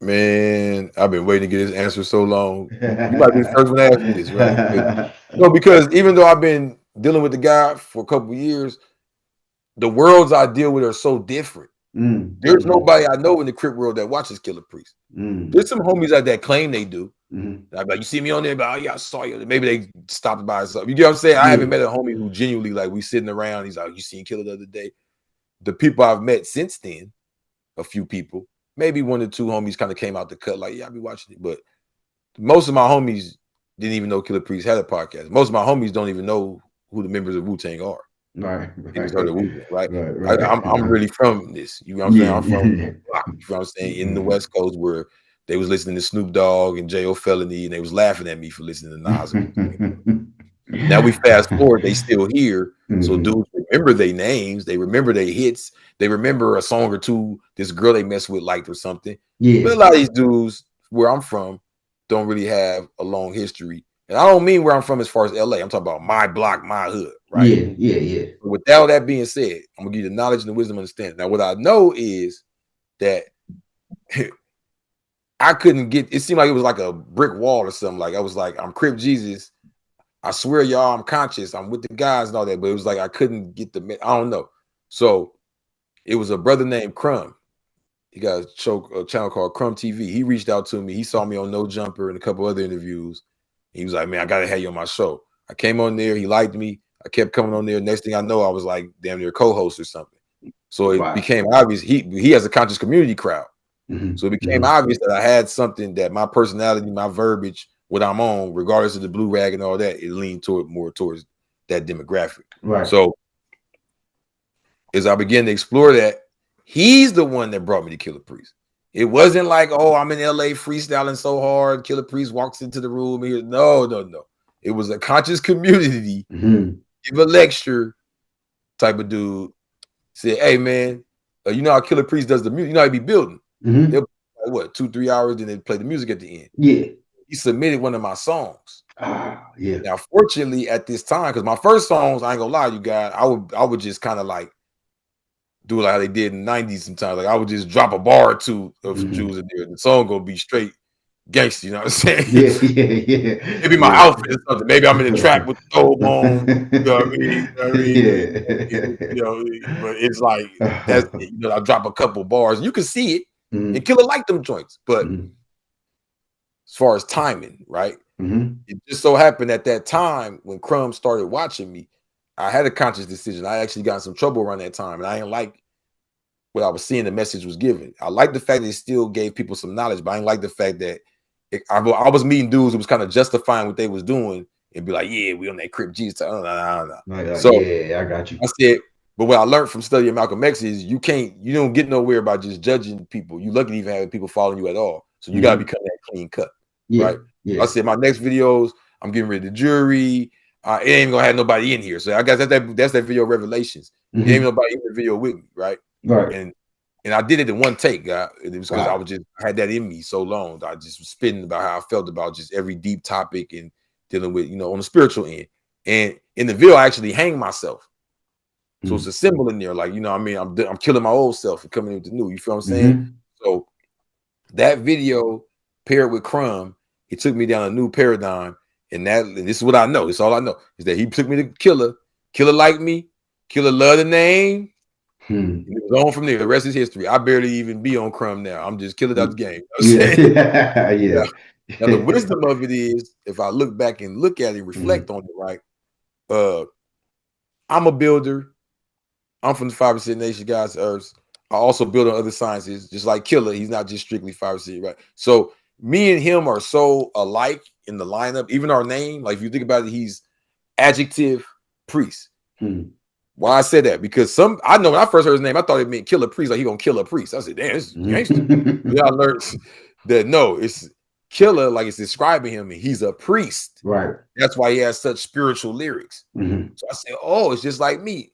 Speaker 2: Man, I've been waiting to get this answer so long. You might be the first one to ask me this, right? No, because even though I've been dealing with the guy for a couple of years, the worlds I deal with are so different. There's
Speaker 1: mm,
Speaker 2: nobody I know in the Crip world that watches Killah Priest.
Speaker 1: mm,
Speaker 2: There's some homies out that claim they do.
Speaker 1: mm.
Speaker 2: I'm like, you see me on there, but oh yeah, I saw you. Maybe they stopped by or something. You get what I'm saying? I haven't
Speaker 1: Yeah,
Speaker 2: met a homie who genuinely like we sitting around. He's like, you seen Killah the other day? The people I've met since then, a few people, maybe one or two homies kind of came out the cut, like, yeah, I be watching it. But most of my homies didn't even know Killah Priest had a podcast. Most of my homies don't even know who the members of Wu Tang are.
Speaker 1: right,
Speaker 2: They just
Speaker 1: right,
Speaker 2: heard of Wu Tang, right?
Speaker 1: right,
Speaker 2: I'm
Speaker 1: right.
Speaker 2: really from this. You know what I'm saying?
Speaker 1: Yeah,
Speaker 2: I'm from
Speaker 1: yeah.
Speaker 2: the block. You know what I'm saying? In the
Speaker 1: Mhm.
Speaker 2: West Coast where they was listening to Snoop Dogg and J.O. Felony, and they was laughing at me for listening to Nas and Wu Tang. Now we fast forward, they still here. So
Speaker 1: Mhm.
Speaker 2: dudes remember their names, they remember their hits, they remember a song or two this girl they messed with liked or something. But
Speaker 1: Yeah,
Speaker 2: a lot of these dudes where I'm from don't really have a long history. And I don't mean where I'm from as far as LA. I'm talking about my block, my hood, right?
Speaker 1: yeah, yeah, yeah.
Speaker 2: But with all that being said, I'm gonna give you the knowledge and the wisdom and understanding. Now, what I know is that I couldn't get it seemed like it was like a brick wall or something. Like I was like, I'm Crip Jesus. I swear, y'all, I'm conscious. I'm with the guys and all that, but it was like I couldn't get the. I don't know. So it was a brother named Crumb. He got a channel called Crumb TV. He reached out to me. He saw me on No Jumper and a couple other interviews. He was like, "Man, I gotta have you on my show." I came on there. He liked me. I kept coming on there. Next thing I know, I was like damn near co-host or something. So it
Speaker 1: Wow.
Speaker 2: became obvious he has a conscious community crowd.
Speaker 1: Hmm.
Speaker 2: So it became
Speaker 1: Hmm.
Speaker 2: obvious that I had something that my personality, my verbiage, what I'm on, regardless of the blue rag and all that, it leaned toward more towards that demographic.
Speaker 1: Right.
Speaker 2: So as I began to explore that, he's the one that brought me to Killah Priest. It wasn't like, oh, I'm in LA freestyling so hard. Killah Priest walks into the room here. No, no, no. It was a conscious community,
Speaker 1: Hmm.
Speaker 2: give a lecture type of dude. Said, hey man, you know how Killah Priest does the music, you know how he be building. They'll
Speaker 1: Hmm.
Speaker 2: like, what 2-3 hours, then they play the music at the end.
Speaker 1: Yeah.
Speaker 2: He submitted one of my songs.
Speaker 1: Ah, yeah.
Speaker 2: Now, fortunately, at this time, because my first songs, I ain't gonna lie, you guys, I would just kind of like do it like how they did in the 90s sometimes. Like I would just drop a bar or two of some
Speaker 1: Hmm.
Speaker 2: Jews in there. The song gonna be straight gangster, you know what I'm saying?
Speaker 1: Yeah, yeah,
Speaker 2: Maybe my
Speaker 1: yeah,
Speaker 2: outfit or something. Maybe I'm in the trap with the robe on. You know what I mean? You know what I mean?
Speaker 1: yeah.
Speaker 2: You know, but it's like that's it. You know, I drop a couple bars. You can see it. And
Speaker 1: Hmm.
Speaker 2: Killer like them joints. But
Speaker 1: Hmm.
Speaker 2: as far as timing, right?
Speaker 1: Hmm.
Speaker 2: It just so happened at that time when Crumb started watching me, I had a conscious decision. I actually got in some trouble around that time, and I didn't like what I was seeing the message was given. I like the fact that it still gave people some knowledge, but I didn't like the fact that I was meeting dudes who was kind of justifying what they was doing and be like, yeah, we on that Crip Jesus. Nah. So
Speaker 1: Yeah, I got you.
Speaker 2: I said, but what I learned from studying Malcolm X is you don't get nowhere by just judging people. You lucky to even have people following you at all. So you got to
Speaker 1: Hmm.
Speaker 2: become that clean cut,
Speaker 1: Yeah,
Speaker 2: right? I
Speaker 1: yeah.
Speaker 2: said my next videos, I'm getting rid of the jury. It ain't even gonna have nobody in here. So I guess that's that video Revelations. It ain't
Speaker 1: Hmm.
Speaker 2: nobody in the video with me, right?
Speaker 1: Right.
Speaker 2: And I did it in one take, guy. It was because
Speaker 1: Wow.
Speaker 2: I had that in me so long. I just was spitting about how I felt about just every deep topic and dealing with, on the spiritual end. And in the video, I actually hang myself. So it's a symbol in there, like, I mean, I'm killing my old self and coming into new. You feel what I'm saying?
Speaker 1: Mm-hmm.
Speaker 2: So that video paired with Crumb, he took me down a new paradigm. And this is what I know. It's all I know is that he took me to Killah. Killah liked me. Killah loved the name.
Speaker 1: Hmm.
Speaker 2: And it was on from there. The rest is history. I barely even be on Crumb now. I'm just Killah out the game. You know what I'm saying?
Speaker 1: Yeah,
Speaker 2: Yeah.
Speaker 1: yeah.
Speaker 2: Now the wisdom of it is, if I look back and look at it, reflect
Speaker 1: Hmm.
Speaker 2: on it, right? Uh, I'm a builder. I'm from the 5% Nation, guys. Earths. I also build on other sciences, just like Killah. He's not just strictly 5%, right? So me and him are so alike in the lineup. Even our name, like if you think about it, he's adjective priest.
Speaker 1: Hmm.
Speaker 2: Why I said that? Because I know when I first heard his name, I thought it meant Killah Priest, like he gonna kill a priest. I said, damn, this is gangster. But then I learned that no, it's Killah, like it's describing him, and he's a priest.
Speaker 1: Right.
Speaker 2: That's why he has such spiritual lyrics.
Speaker 1: Hmm.
Speaker 2: So I said, oh, it's just like me.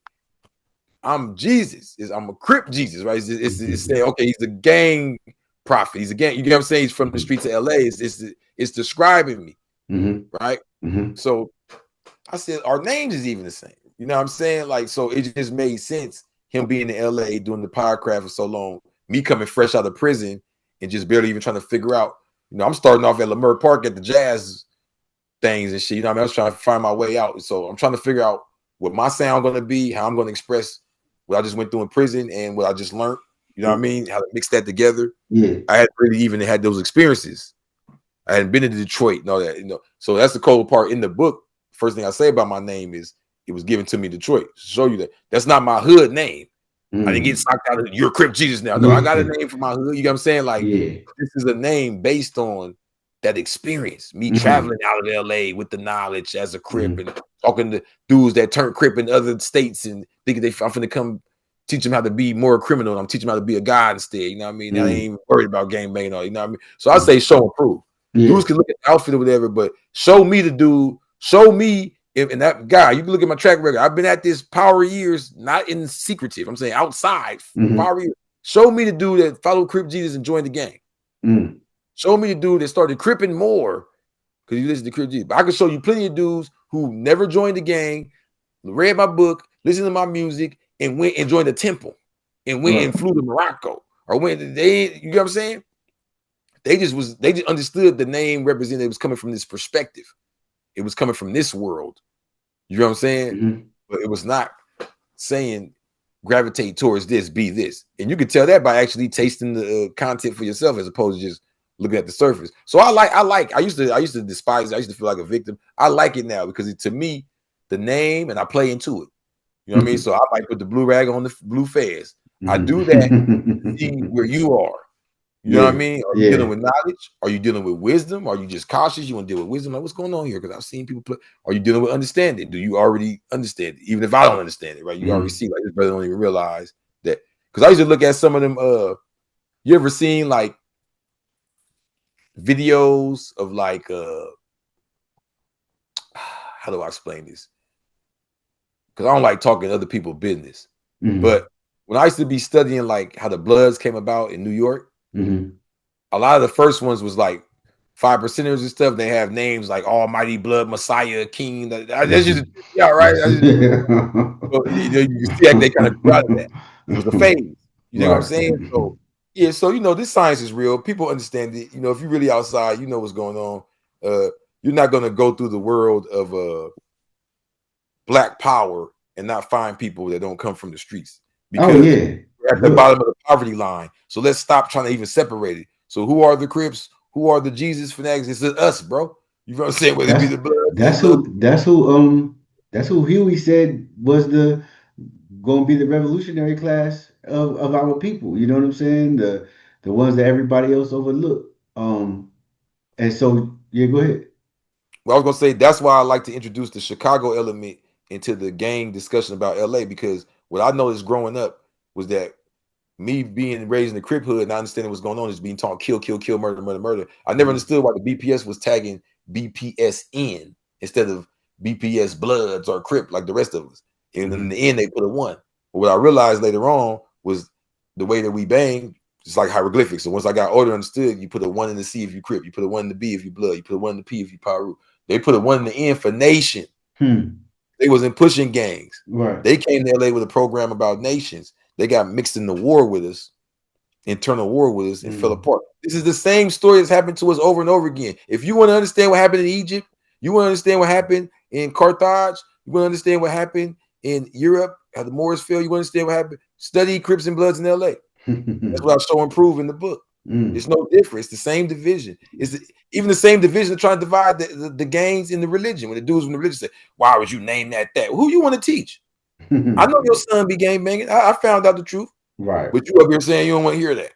Speaker 2: I'm Jesus. I'm a Crip Jesus, right? It's saying, okay, he's a gang prophet. He's a gang. You get what I'm saying? He's from the streets of LA. It's describing me,
Speaker 1: Hmm.
Speaker 2: right?
Speaker 1: Hmm.
Speaker 2: So I said, our names is even the same. You know what I'm saying? Like, so it just made sense. Him being in LA doing the podcast for so long, me coming fresh out of prison and just barely even trying to figure out, I'm starting off at Lamar Park at the jazz things and shit. You know what I mean? I was trying to find my way out. So I'm trying to figure out what my sound gonna be, how I'm gonna express what I just went through in prison and what I just learned, You know what I mean? How to mix that together.
Speaker 1: Yeah.
Speaker 2: I hadn't really even had those experiences. I hadn't been to Detroit and all that, So that's the cold part in the book. First thing I say about my name is it was given to me Detroit. To show you that that's not my hood name. I didn't get sucked out of you're Crip Jesus now. No, I got a
Speaker 1: Yeah.
Speaker 2: name for my hood. You know what I'm saying? Like
Speaker 1: Yeah.
Speaker 2: this is a name based on that experience. Me
Speaker 1: Mm-hmm.
Speaker 2: traveling out of LA with the knowledge as a Crip
Speaker 1: Mm-hmm.
Speaker 2: and talking to dudes that turn Crip in other states and thinking I'm finna come teach them how to be more criminal. I'm teaching them how to be a god instead. You know what I mean? I ain't even worried about gang banging all. You know what I mean? So I
Speaker 1: Mm-hmm.
Speaker 2: say show and prove.
Speaker 1: Yeah.
Speaker 2: Dudes can look at the outfit or whatever, but show me the dude. Show me and that guy. You can look at my track record. I've been at this power years, not in secretive. I'm saying outside
Speaker 1: Mm-hmm.
Speaker 2: power years. Show me the dude that followed Crip Jesus and joined the gang.
Speaker 1: Mm.
Speaker 2: Show me the dude that started cripping more because you listen to Crip Jesus. But I can show you plenty of dudes who never joined the gang, read my book, listened to my music, and went and joined the temple and went
Speaker 1: Right.
Speaker 2: and flew to Morocco or went. They, you know what I'm saying? They just understood the name represented. It was coming from this perspective. It was coming from this world. You know what I'm saying?
Speaker 1: Mm-hmm.
Speaker 2: But it was not saying gravitate towards this, be this. And you could tell that by actually tasting the content for yourself as opposed to just looking at the surface. So I used to despise it. I used to feel like a victim. I like it now because to me, the name and I play into it. You know what I mean? So I might put the blue rag on the blue fez. I do that to see where you are. You know what I
Speaker 1: Yeah.
Speaker 2: mean? Are you
Speaker 1: Yeah.
Speaker 2: dealing with knowledge? Are you dealing with wisdom? Are you just cautious? You want to deal with wisdom? Like, what's going on here? Because I've seen people play. Are you dealing with understanding? Do you already understand it? Even if I don't understand it, right? You already
Speaker 1: Mm-hmm.
Speaker 2: see, like, this brother don't even realize that. Because I used to look at some of them. You ever seen like videos of like how do I explain this? Because I don't like talking other people's business.
Speaker 1: Mm-hmm.
Speaker 2: But when I used to be studying like how the Bloods came about in New York,
Speaker 1: Mm-hmm.
Speaker 2: a lot of the first ones was like 5%ers and stuff. They have names like Almighty Blood, Messiah, King. That's just yeah, right. So, you can see like they kind of grew out of that. It was a phase. You know what I'm
Speaker 1: Right.
Speaker 2: saying? So yeah, so this science is real. People understand it. If you're really outside, you know what's going on. You're not gonna go through the world of black power and not find people that don't come from the streets
Speaker 1: Oh
Speaker 2: because
Speaker 1: yeah.
Speaker 2: we're at the
Speaker 1: Good.
Speaker 2: bottom of the poverty line. So let's stop trying to even separate it. So who are the Crips? Who are the Jesus fanatics? It's us, bro. You know what I'm saying? Whether it be
Speaker 1: That's
Speaker 2: the Bloods, the
Speaker 1: that's
Speaker 2: little
Speaker 1: who that's who Huey said was the going to be the revolutionary class of our people. You know what I'm saying? The ones that everybody else overlooked. And so yeah, go ahead.
Speaker 2: Well, I was gonna say that's why I like to introduce the Chicago element into the gang discussion about LA because what I noticed growing up was that me being raised in the Crip hood and not understanding what's going on is being taught kill, kill, kill, murder, murder, murder. I never
Speaker 1: Mhm.
Speaker 2: understood why the BPS was tagging BPSN instead of BPS Bloods or Crip like the rest of us. And in
Speaker 1: Mhm.
Speaker 2: the end, they put a one. But what I realized later on was the way that we bang, it's like hieroglyphics. So once I got older, understood, you put a one in the C if you Crip, you put a one in the B if you Blood, you put a one in the P if you Paru. They put a one in the N for nation.
Speaker 1: Hmm.
Speaker 2: They wasn't pushing gangs.
Speaker 1: Right.
Speaker 2: They came to LA with a program about nations. They got mixed in the war with us, internal war with us, and fell
Speaker 1: Mm.
Speaker 2: apart. This is the same story that's happened to us over and over again. If you want to understand what happened in Egypt, you want to understand what happened in Carthage, you want to understand what happened in Europe, how the Moors fell, you want to understand what happened, study Crips and Bloods in LA. That's what I show and prove in the book.
Speaker 1: Mm.
Speaker 2: It's no different. It's the same division. Even the same division trying to divide the gangs in the religion. When the dudes from the religion say, "Why would you name that that?" Who you want to teach? I know your son be gang banging. I found out the truth,
Speaker 1: Right.
Speaker 2: but you up here saying you don't want to hear that.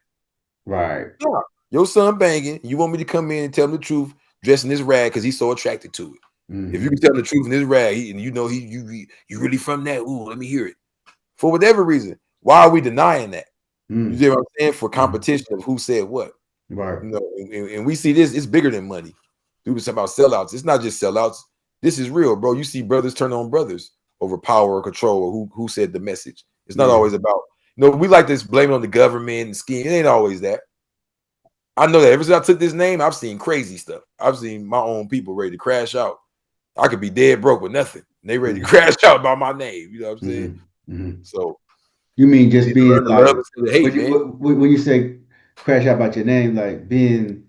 Speaker 1: Right.
Speaker 2: Yeah, your son banging. You want me to come in and tell him the truth, dressing this rag because he's so attracted to it. If you can
Speaker 1: Hmm.
Speaker 2: tell him the truth in this rag, and you know you really from that, ooh, let me hear it. For whatever reason, why are we denying that? You
Speaker 1: Mm.
Speaker 2: see what I'm saying? For
Speaker 1: Mm.
Speaker 2: competition of who said what.
Speaker 1: Right.
Speaker 2: And we see this, it's bigger than money. People talk about sellouts. It's not just sellouts. This is real, bro. You see brothers turn on brothers over power or control or who said the message. It's not
Speaker 1: Yeah.
Speaker 2: always about, we like this blame it on the government and scheme. It ain't always that. I know that ever since I took this name, I've seen crazy stuff. I've seen my own people ready to crash out. I could be dead broke with nothing. And they ready to
Speaker 1: Mm.
Speaker 2: crash out about my name. You know what I'm saying?
Speaker 1: Mm. Mm.
Speaker 2: So
Speaker 1: You mean
Speaker 2: you
Speaker 1: just
Speaker 2: need to
Speaker 1: being
Speaker 2: learn to love
Speaker 1: like
Speaker 2: instead of hate,
Speaker 1: when
Speaker 2: man.
Speaker 1: when you say crash out about your name, like being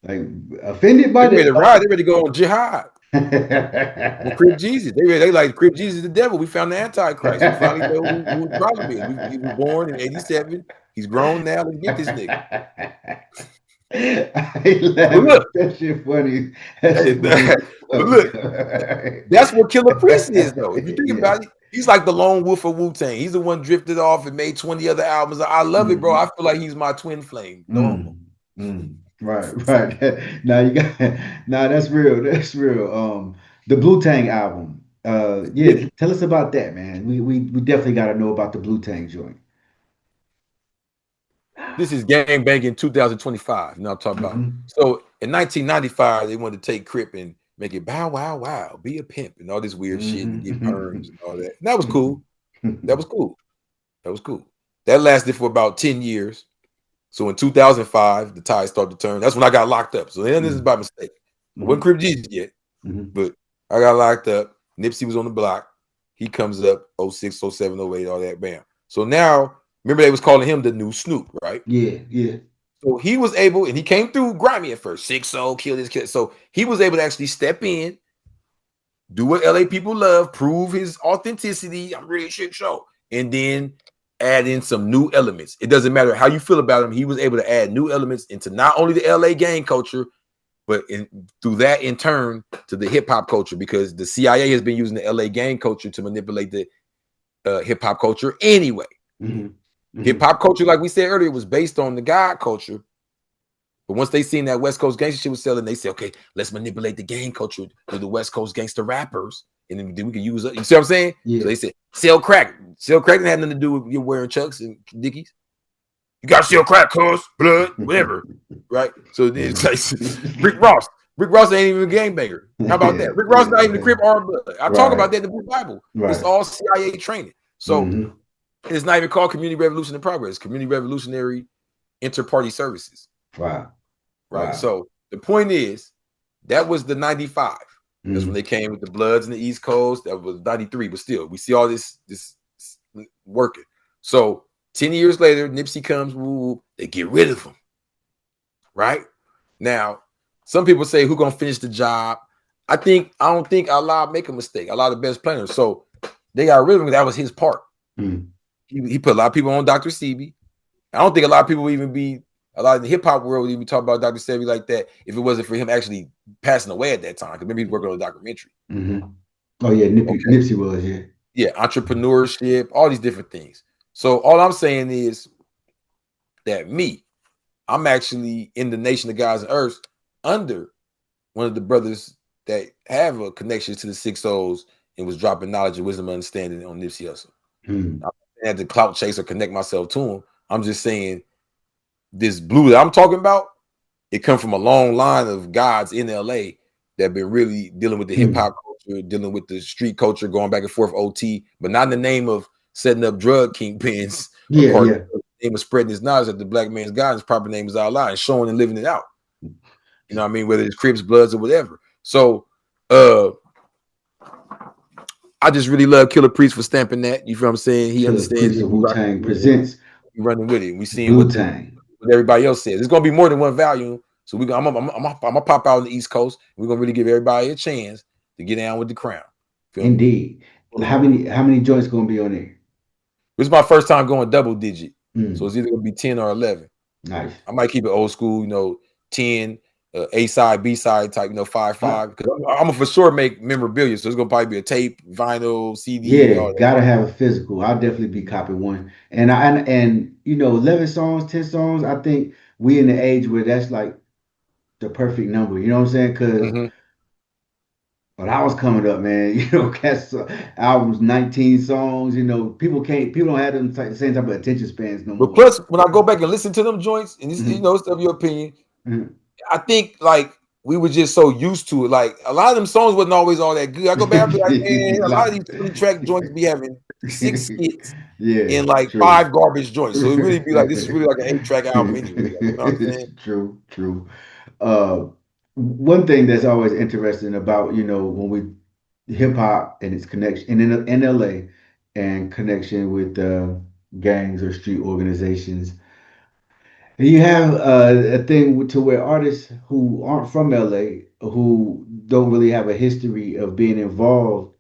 Speaker 1: like offended by
Speaker 2: They're
Speaker 1: the
Speaker 2: ready to ride. They're ready to go on jihad. And Crip Jesus, they like Crip Jesus the devil. We found the Antichrist. We finally know who the problem is. He was born in '87. He's grown now. Let's get this nigga.
Speaker 1: I
Speaker 2: But
Speaker 1: laugh.
Speaker 2: look,
Speaker 1: That shit funny. That's
Speaker 2: and,
Speaker 1: funny as
Speaker 2: but
Speaker 1: fuck.
Speaker 2: look, that's what Killah Priest is, though. If you think
Speaker 1: Yeah.
Speaker 2: about it, he's like the lone wolf of Wu Tang. He's the one drifted off and made 20 other albums. I love it, bro. I
Speaker 1: Mhm.
Speaker 2: feel like he's my twin flame. No homo.
Speaker 1: Mm, right, right. Now you got now that's real. That's real. The Blue Tang album. Yeah,
Speaker 2: Yeah.
Speaker 1: tell us about that, man. We definitely got to know about the Blue Tang joint.
Speaker 2: This is Gang Banging 2025. You know what I'm talking about?
Speaker 1: Hmm.
Speaker 2: So in 1995, they wanted to take Crip and make it bow wow wow, be a pimp and all this weird shit and get perms and all that. And that was cool. That was cool. That was cool. That lasted for about 10 years. So in 2005, the tide started to turn. That's when I got locked up. So then this is by mistake. I wasn't Crip Jesus yet, but I got locked up. Nipsey was on the block. He comes up 06, 07, 08, all that. Bam. So now, remember they was calling him the new Snoop, right?
Speaker 1: Yeah, yeah.
Speaker 2: So he was able, and he came through grimy at first. 6-0, kill this kid. So he was able to actually step in, do what LA people love, prove his authenticity. I'm really shit show. And then add in some new elements. It doesn't matter how you feel about him. He was able to add new elements into not only the LA gang culture, but through that in turn to the hip hop culture, because the CIA has been using the LA gang culture to manipulate the hip hop culture anyway.
Speaker 1: Hmm.
Speaker 2: Hip
Speaker 1: Hmm.
Speaker 2: hop culture, like we said earlier, was based on the God culture. But once they seen that West Coast gangster shit was selling, they said, okay, let's manipulate the gang culture to the West Coast gangster rappers. And then we can use it. You see what I'm saying? So
Speaker 1: Yeah.
Speaker 2: they said, sell crack. Sell crack didn't have nothing to do with you wearing Chucks and Dickies. You got to sell crack, cuz, blood, whatever. Right? So it's like Rick Ross. Rick Ross ain't even a gangbanger. How about that? Rick Ross not even the Crip or blood. I talk about
Speaker 1: Right,
Speaker 2: that in the Blue Bible. It's
Speaker 1: right.
Speaker 2: all CIA training. So
Speaker 1: Hmm.
Speaker 2: it's not even called Community Revolution in Progress. It's Community Revolutionary Inter-Party Services.
Speaker 1: Wow,
Speaker 2: Right.
Speaker 1: wow.
Speaker 2: So the point is, that was the 95. That's when
Speaker 1: Mm.
Speaker 2: they came with the Bloods in the East Coast. That was 93, but still, we see all this working. So 10 years later, Nipsey comes, woo, they get rid of him. Right? Now, some people say who gonna finish the job. I don't think Allah make a mistake. Allah the best planner. So they got rid of him. That was his part.
Speaker 1: Mm.
Speaker 2: He put a lot of people on Dr. Sebi. I don't think a lot of people would even be a lot in the hip hop world would even talk about Dr. Sebi like that if it wasn't for him actually passing away at that time. Because maybe he's working on a documentary.
Speaker 1: Hmm. Oh yeah,
Speaker 2: Okay.
Speaker 1: Nipsey was, yeah.
Speaker 2: Yeah, entrepreneurship, all these different things. So all I'm saying is that I'm actually in the Nation of Gods and Earths under one of the brothers that have a connection to the six O's and was dropping knowledge and wisdom and understanding on Nipsey Hussle.
Speaker 1: Mm.
Speaker 2: I had to clout chase or connect myself to him. I'm just saying this blue that I'm talking about, it come from a long line of gods in LA that have been really dealing with the hip
Speaker 1: Mm.
Speaker 2: hop culture, dealing with the street culture, going back and forth OT, but not in the name of setting up drug kingpins or
Speaker 1: Yeah,
Speaker 2: cartels.
Speaker 1: yeah.
Speaker 2: In the name of spreading his knowledge that the black man's God, his proper name is Allah, and showing and living it out. You know what I mean? Whether it's Crips, Bloods, or whatever. So I just really love Killah Priest for stamping that. You feel what I'm saying? He
Speaker 1: Killah
Speaker 2: understands
Speaker 1: Priest
Speaker 2: it.
Speaker 1: of
Speaker 2: We
Speaker 1: Wu
Speaker 2: rock,
Speaker 1: Tang presents
Speaker 2: we running with it. We seeing
Speaker 1: Blue
Speaker 2: what
Speaker 1: Tang.
Speaker 2: what everybody else says. It's gonna be more than one volume. So I'm gonna pop out on the East Coast. We're gonna really give everybody a chance to get down with the crown. Feel me?
Speaker 1: Indeed. How many joints gonna be on there?
Speaker 2: This is my first time going double digit. So
Speaker 1: Mm.
Speaker 2: it's either gonna be 10 or 11.
Speaker 1: Nice.
Speaker 2: I might keep it old school, 10, A side, B side type, 5
Speaker 1: Uh,
Speaker 2: 5. Because I'm gonna for sure make memorabilia. So it's gonna probably be a tape, vinyl, CD,
Speaker 1: yeah,
Speaker 2: all that.
Speaker 1: gotta have a physical. I'll definitely be copying one. And 11 songs, 10 songs, I think we in the age where that's like the perfect number. You know what I'm saying? Because
Speaker 2: Mhm.
Speaker 1: when I was coming up, man, cats albums, 19 songs, people don't have them same type of attention spans no
Speaker 2: But
Speaker 1: more.
Speaker 2: plus, when I go back and listen to them joints, and this,
Speaker 1: Mhm.
Speaker 2: it's of your opinion,
Speaker 1: Mhm.
Speaker 2: I think like we were just so used to it. Like a lot of them songs wasn't always all that good. I go back, I be like, man, a lot of these 20 track joints be having 6 skits
Speaker 1: Yeah,
Speaker 2: and like
Speaker 1: true.
Speaker 2: 5 garbage joints. So it really be like this is really like an 8 track album anyway. Like, you know what I'm saying?
Speaker 1: True, true. Uh, One thing that's always interesting about, when we hip hop and its connection in LA and connection with gangs or street organizations. You have a thing to where artists who aren't from LA, who don't really have a history of being involved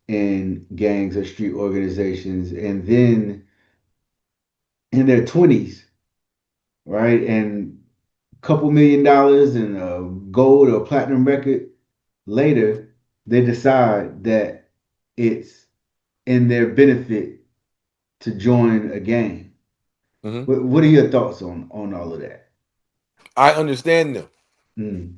Speaker 1: in gangs or street organizations, and then in their 20s, right, and couple $1 million and a gold or platinum record later, they decide that it's in their benefit to join a gang.
Speaker 2: Mhm.
Speaker 1: What are your thoughts on all of that?
Speaker 2: I understand them.
Speaker 1: Mm,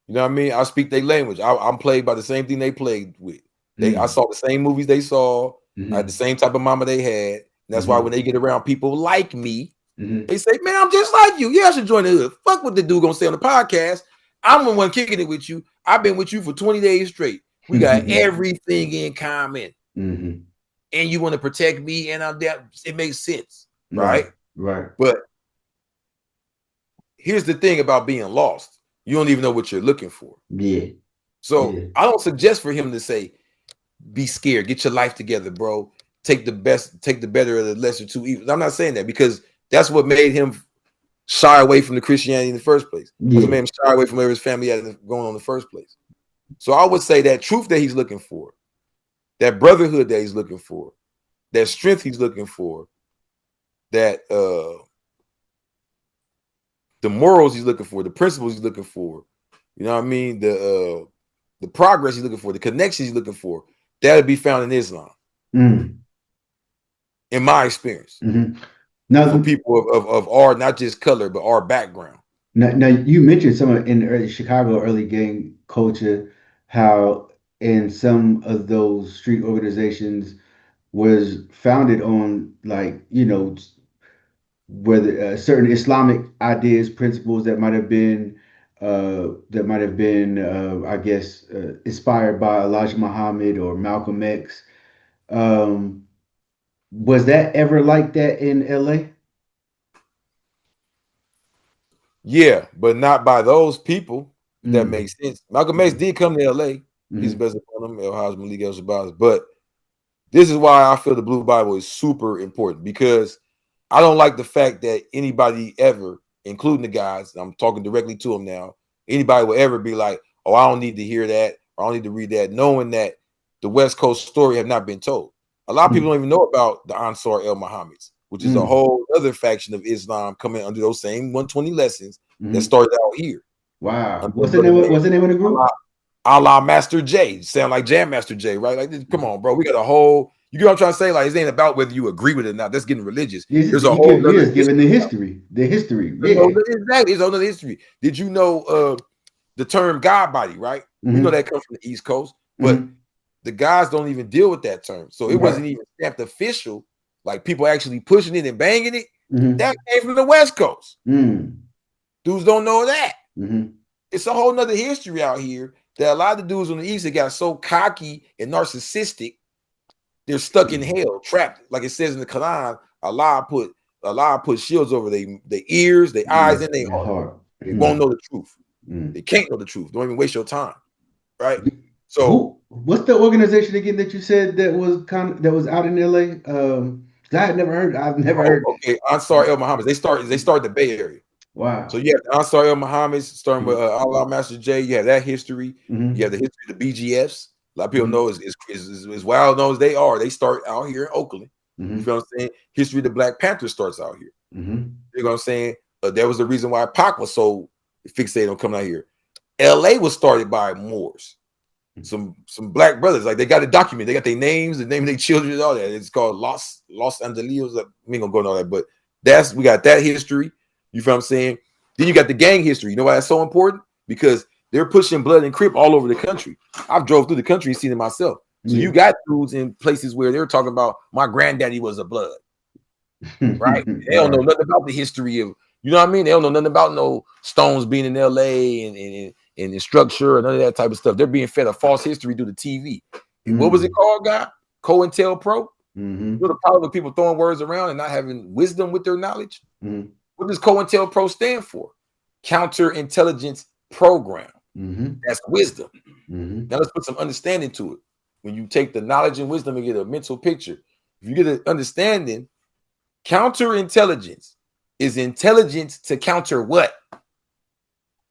Speaker 2: You know what I mean? I speak their language. I'm played by the same thing they played with. I
Speaker 1: mm,
Speaker 2: saw the same movies they saw. I had the
Speaker 1: mm-hmm,
Speaker 2: same type of mama they had. And that's why when
Speaker 1: mm-hmm,
Speaker 2: they get around people like me,
Speaker 1: mm-hmm,
Speaker 2: they say, "Man, I'm just like you. Yeah, I should join the hood." Fuck what the dude gonna say on the podcast. I'm the one kicking it with you. I've been with you for 20 days straight. We got
Speaker 1: mm-hmm,
Speaker 2: everything in common,
Speaker 1: mm-hmm.
Speaker 2: and you want to protect me, and I'm there. It makes sense,
Speaker 1: Right,
Speaker 2: right?
Speaker 1: right.
Speaker 2: But here's the thing about being lost: you don't even know what you're looking for.
Speaker 1: Yeah,
Speaker 2: So
Speaker 1: yeah,
Speaker 2: I don't suggest for him to say, be scared, get your life together, bro. Take the better of the lesser two evils. I'm not saying that because that's what made him shy away from the Christianity in the first place. That's what
Speaker 1: yeah.
Speaker 2: made him shy away from where his family had going on in the first place. So I would say that truth that he's looking for, that brotherhood that he's looking for, that strength he's looking for, that the morals he's looking for, the principles he's looking for, you know what I mean? The progress he's looking for, the connections he's looking for, that'll be found in Islam,
Speaker 1: Mm,
Speaker 2: in my experience.
Speaker 1: mm-hmm. Now,
Speaker 2: For people of our not just color, but our background.
Speaker 1: now, you mentioned some of in the early Chicago early gang culture, how in some of those street organizations was founded on like whether certain Islamic ideas, principles that might have been I guess inspired by Elijah Muhammad or Malcolm X. Um, was that ever like that in LA?
Speaker 2: Yeah, but not by those people, if that
Speaker 1: Mm,
Speaker 2: makes sense. Malcolm X
Speaker 1: mm,
Speaker 2: did come to LA. Peace and
Speaker 1: mm,
Speaker 2: blessings upon him, El Haj Malik El Shabazz. But this is why I feel the Blue Bible is super important because I don't like the fact that anybody ever, including the guys, I'm talking directly to them now, anybody will ever be like, oh, I don't need to hear that or I don't need to read that, knowing that the West Coast story have not been told. A lot of people
Speaker 1: mm,
Speaker 2: don't even know about the Ansar el Muhammad's, which is a
Speaker 1: mm,
Speaker 2: whole other faction of Islam coming under those same 120 lessons that
Speaker 1: mm.
Speaker 2: started out here.
Speaker 1: Wow.
Speaker 2: Under a brother named
Speaker 1: What's the name of the group?
Speaker 2: Allah, Allah Master J. Sound like Jam Master J, right? Like, come on, bro. We got a whole, you get what I'm trying to say? Like, it ain't about whether you agree with it or not. That's getting religious. There's a whole
Speaker 1: You're
Speaker 2: other
Speaker 1: just giving
Speaker 2: history.
Speaker 1: the history. The history.
Speaker 2: There's a whole
Speaker 1: Yeah.
Speaker 2: other, exactly. There's a whole other history. Did you know the term God body, right? We know
Speaker 1: Mm-hmm.
Speaker 2: that comes from the East Coast, but
Speaker 1: Mm-hmm.
Speaker 2: the guys don't even deal with that term. So it
Speaker 1: Right.
Speaker 2: wasn't even stamped official, like people actually pushing it and banging it.
Speaker 1: Mm-hmm.
Speaker 2: That came from the West Coast.
Speaker 1: Mm.
Speaker 2: Dudes don't know that.
Speaker 1: Mm-hmm.
Speaker 2: It's a whole nother history out here that a lot of the dudes on the East that got so cocky and narcissistic, they're stuck in
Speaker 1: Mm.
Speaker 2: hell, trapped. Like it says in the Quran, Allah put shields over their ears, their eyes,
Speaker 1: Yeah.
Speaker 2: and their
Speaker 1: The
Speaker 2: heart.
Speaker 1: heart.
Speaker 2: They won't
Speaker 1: Mm.
Speaker 2: know the truth. They
Speaker 1: Mm.
Speaker 2: can't know the truth. Don't even waste your time. Right? So,
Speaker 1: What's the organization again that you said that was out in LA? 'Cause I've never
Speaker 2: oh,
Speaker 1: heard.
Speaker 2: okay, Ansar El Muhammad. They started the Bay Area. So
Speaker 1: Wow.
Speaker 2: you have the Ansar El Muhammad starting with
Speaker 1: Mm-hmm.
Speaker 2: Allah Master J. You have that history. You have
Speaker 1: Mm-hmm.
Speaker 2: the history of the BGFs. A lot of people
Speaker 1: Mm-hmm.
Speaker 2: know as wild known as they are. They start out here in Oakland. You
Speaker 1: Mm-hmm.
Speaker 2: feel what I'm saying? History of the Black Panther starts out here.
Speaker 1: Mm-hmm.
Speaker 2: You know what I'm saying? That was the reason why Pac was so fixated on coming out here. LA was started by Moors, some black brothers. Like they got a document. They got their names, the name of their children, and all that. It's called Los Angeles. We ain't gonna go into all that, but we got that history. You feel what I'm saying? Then you got the gang history. You know why that's so important? Because they're pushing blood and crip all over the country. I've drove through the country and seen it myself. So you
Speaker 1: Yeah.
Speaker 2: got dudes in places where they're talking about my granddaddy was a blood, right? They don't know
Speaker 1: Right.
Speaker 2: nothing about the history of, you know what I mean? They don't know nothing about no Stones being in LA and the structure and none of that type of stuff. They're being fed a false history through the TV. What was it
Speaker 1: Mm.
Speaker 2: called, guy? COINTELPRO? You know
Speaker 1: Mm-hmm.
Speaker 2: the problem with people throwing words around and not having wisdom with their knowledge?
Speaker 1: Mm-hmm.
Speaker 2: What does COINTELPRO stand for? Counterintelligence Program.
Speaker 1: Mm-hmm.
Speaker 2: That's wisdom.
Speaker 1: Mm-hmm.
Speaker 2: Now let's put some understanding to it. When you take the knowledge and wisdom and get a mental picture, if you get an understanding, counterintelligence is intelligence to counter what?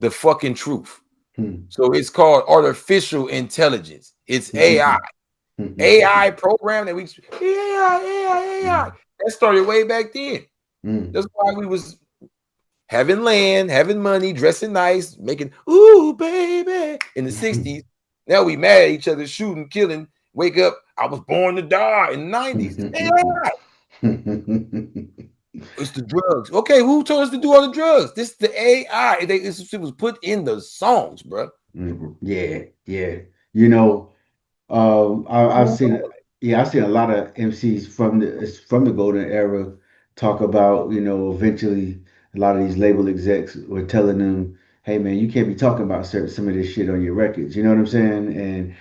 Speaker 2: The fucking truth. So it's called artificial intelligence. It's AI. AI program that we AI. That started way back then. That's why we was having land, having money, dressing nice, making ooh baby in the 60s. Now we mad at each other, shooting, killing, wake up. I was born to die in the 90s. It's AI. It's the drugs. Okay, who told us to do all the drugs? This is the AI. It was put in the songs, bro.
Speaker 1: Yeah, yeah. You know, I've seen, yeah, I've seen a lot of MCs from the golden era talk about, eventually a lot of these label execs were telling them, "Hey, man, you can't be talking about some of this shit on your records." You know what I'm saying? And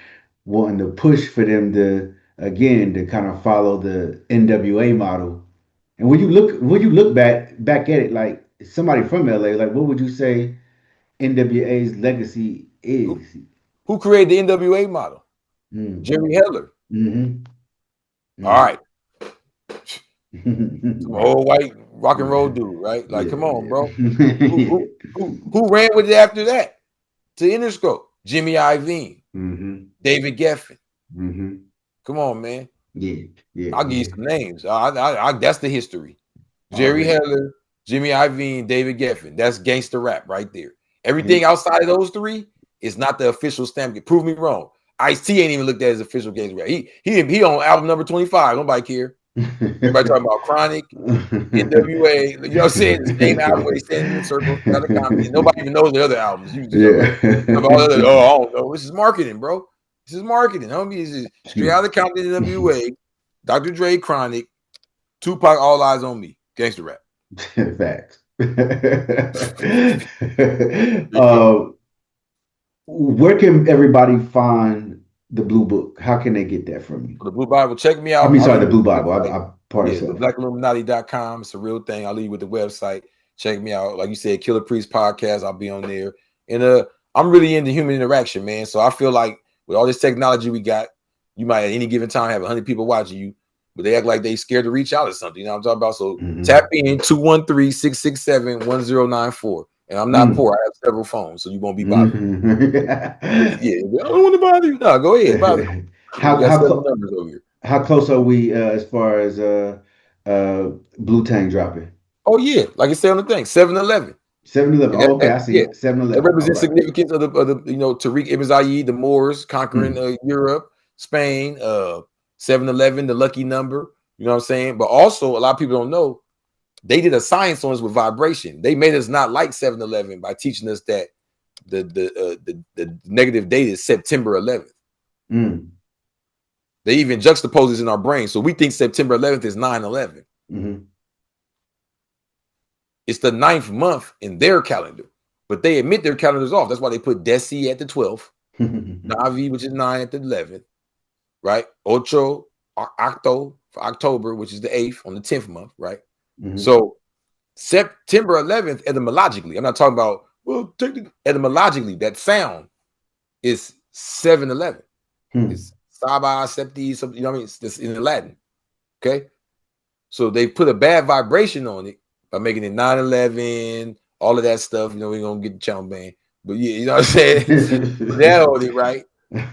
Speaker 1: wanting to push for them to again to kind of follow the NWA model. And when you look back at it, like somebody from LA, like what would you say NWA's legacy
Speaker 2: Who,
Speaker 1: is?
Speaker 2: who created the NWA model?
Speaker 1: Mm.
Speaker 2: Jerry Heller.
Speaker 1: Mm-hmm.
Speaker 2: All
Speaker 1: Mm.
Speaker 2: right. Some old white rock and roll dude, right? Like,
Speaker 1: Yeah,
Speaker 2: come on, bro. Who
Speaker 1: yeah.
Speaker 2: who who ran with it after that? To Interscope. Jimmy Iovine,
Speaker 1: Mm-hmm.
Speaker 2: David Geffen.
Speaker 1: Mm-hmm.
Speaker 2: Come on, man.
Speaker 1: Yeah, yeah,
Speaker 2: I'll give you
Speaker 1: yeah.
Speaker 2: some names. That's the history. Jerry
Speaker 1: Already.
Speaker 2: Heller, Jimmy Iovine, David Geffen. That's gangster rap right there. Everything
Speaker 1: And
Speaker 2: outside of those three is not the official stamp. Prove me wrong. Ice-T ain't even looked at as official gangster rap. He on album number 25. Nobody care. Everybody talking about Chronic, NWA. You know what I'm saying? The same album where they stand in the circle, out of Compton. Nobody even knows the other albums. You just
Speaker 1: yeah.
Speaker 2: about other, oh, I don't know. This is marketing, bro. This is marketing. Homie, this is straight out of Compton, NWA, Dr. Dre, Chronic, Tupac, All Eyes on Me, gangster rap.
Speaker 1: Facts.
Speaker 2: There you go.
Speaker 1: Where can everybody find the Blue Book? How can they get that from you?
Speaker 2: For the Blue Bible, check me
Speaker 1: I
Speaker 2: out.
Speaker 1: mean,
Speaker 2: I'll
Speaker 1: sorry,
Speaker 2: leave
Speaker 1: the
Speaker 2: you with
Speaker 1: Blue
Speaker 2: the
Speaker 1: Bible.
Speaker 2: website.
Speaker 1: I part of
Speaker 2: Yeah,
Speaker 1: self.
Speaker 2: theblackilluminati.com. It's a real thing. I'll leave you with the website. Check me out. Like you said, Killah Priest podcast. I'll be on there. And I'm really into human interaction, man. So I feel like with all this technology we got, you might at any given time have 100 people watching you, but they act like they scared to reach out or something. You know what I'm talking about? So tap in 213-667-1094. And I'm not
Speaker 1: Mm.
Speaker 2: poor. I have several phones, so you won't be bothered.
Speaker 1: Mm.
Speaker 2: Yeah, I don't want to bother you. No, go ahead, bother. We
Speaker 1: how
Speaker 2: got
Speaker 1: how
Speaker 2: several
Speaker 1: close
Speaker 2: numbers over here.
Speaker 1: how close are we as far as Blue Tang dropping?
Speaker 2: Oh yeah, like I said on the thing, 7-Eleven.
Speaker 1: 7-Eleven.
Speaker 2: And
Speaker 1: Oh, okay, I see
Speaker 2: yeah,
Speaker 1: it.
Speaker 2: that
Speaker 1: 7-Eleven. All
Speaker 2: represents
Speaker 1: right.
Speaker 2: significance of the Tariq Ibn Zayed, the Moors conquering
Speaker 1: Mm.
Speaker 2: Europe, Spain, 7-Eleven, the lucky number. You know what I'm saying? But also, a lot of people don't know they did a science on us with vibration. They made us not like 7-Eleven by teaching us that the negative date is September 11th.
Speaker 1: Mm.
Speaker 2: They even juxtapose this in our brain, so we think September 11th is 9/11.
Speaker 1: Mm-hmm.
Speaker 2: It's the 9th month in their calendar, but they admit their calendars off. That's why they put Desi at the 12th, Navi, which is 9 at the 11th, right? Ocho, Octo for October, which is the 8th on the 10th month, right?
Speaker 1: Mm-hmm.
Speaker 2: So September 11th, etymologically, I'm not talking about, well, etymologically, that sound is 7-Eleven.
Speaker 1: Mm.
Speaker 2: It's Saba, Septi, something, you know what I mean? It's in Latin, okay? So they put a bad vibration on it by making it 9/11, all of that stuff. You know, we're gonna get the channel banned. But yeah, you know what I'm saying? Put that on it, right?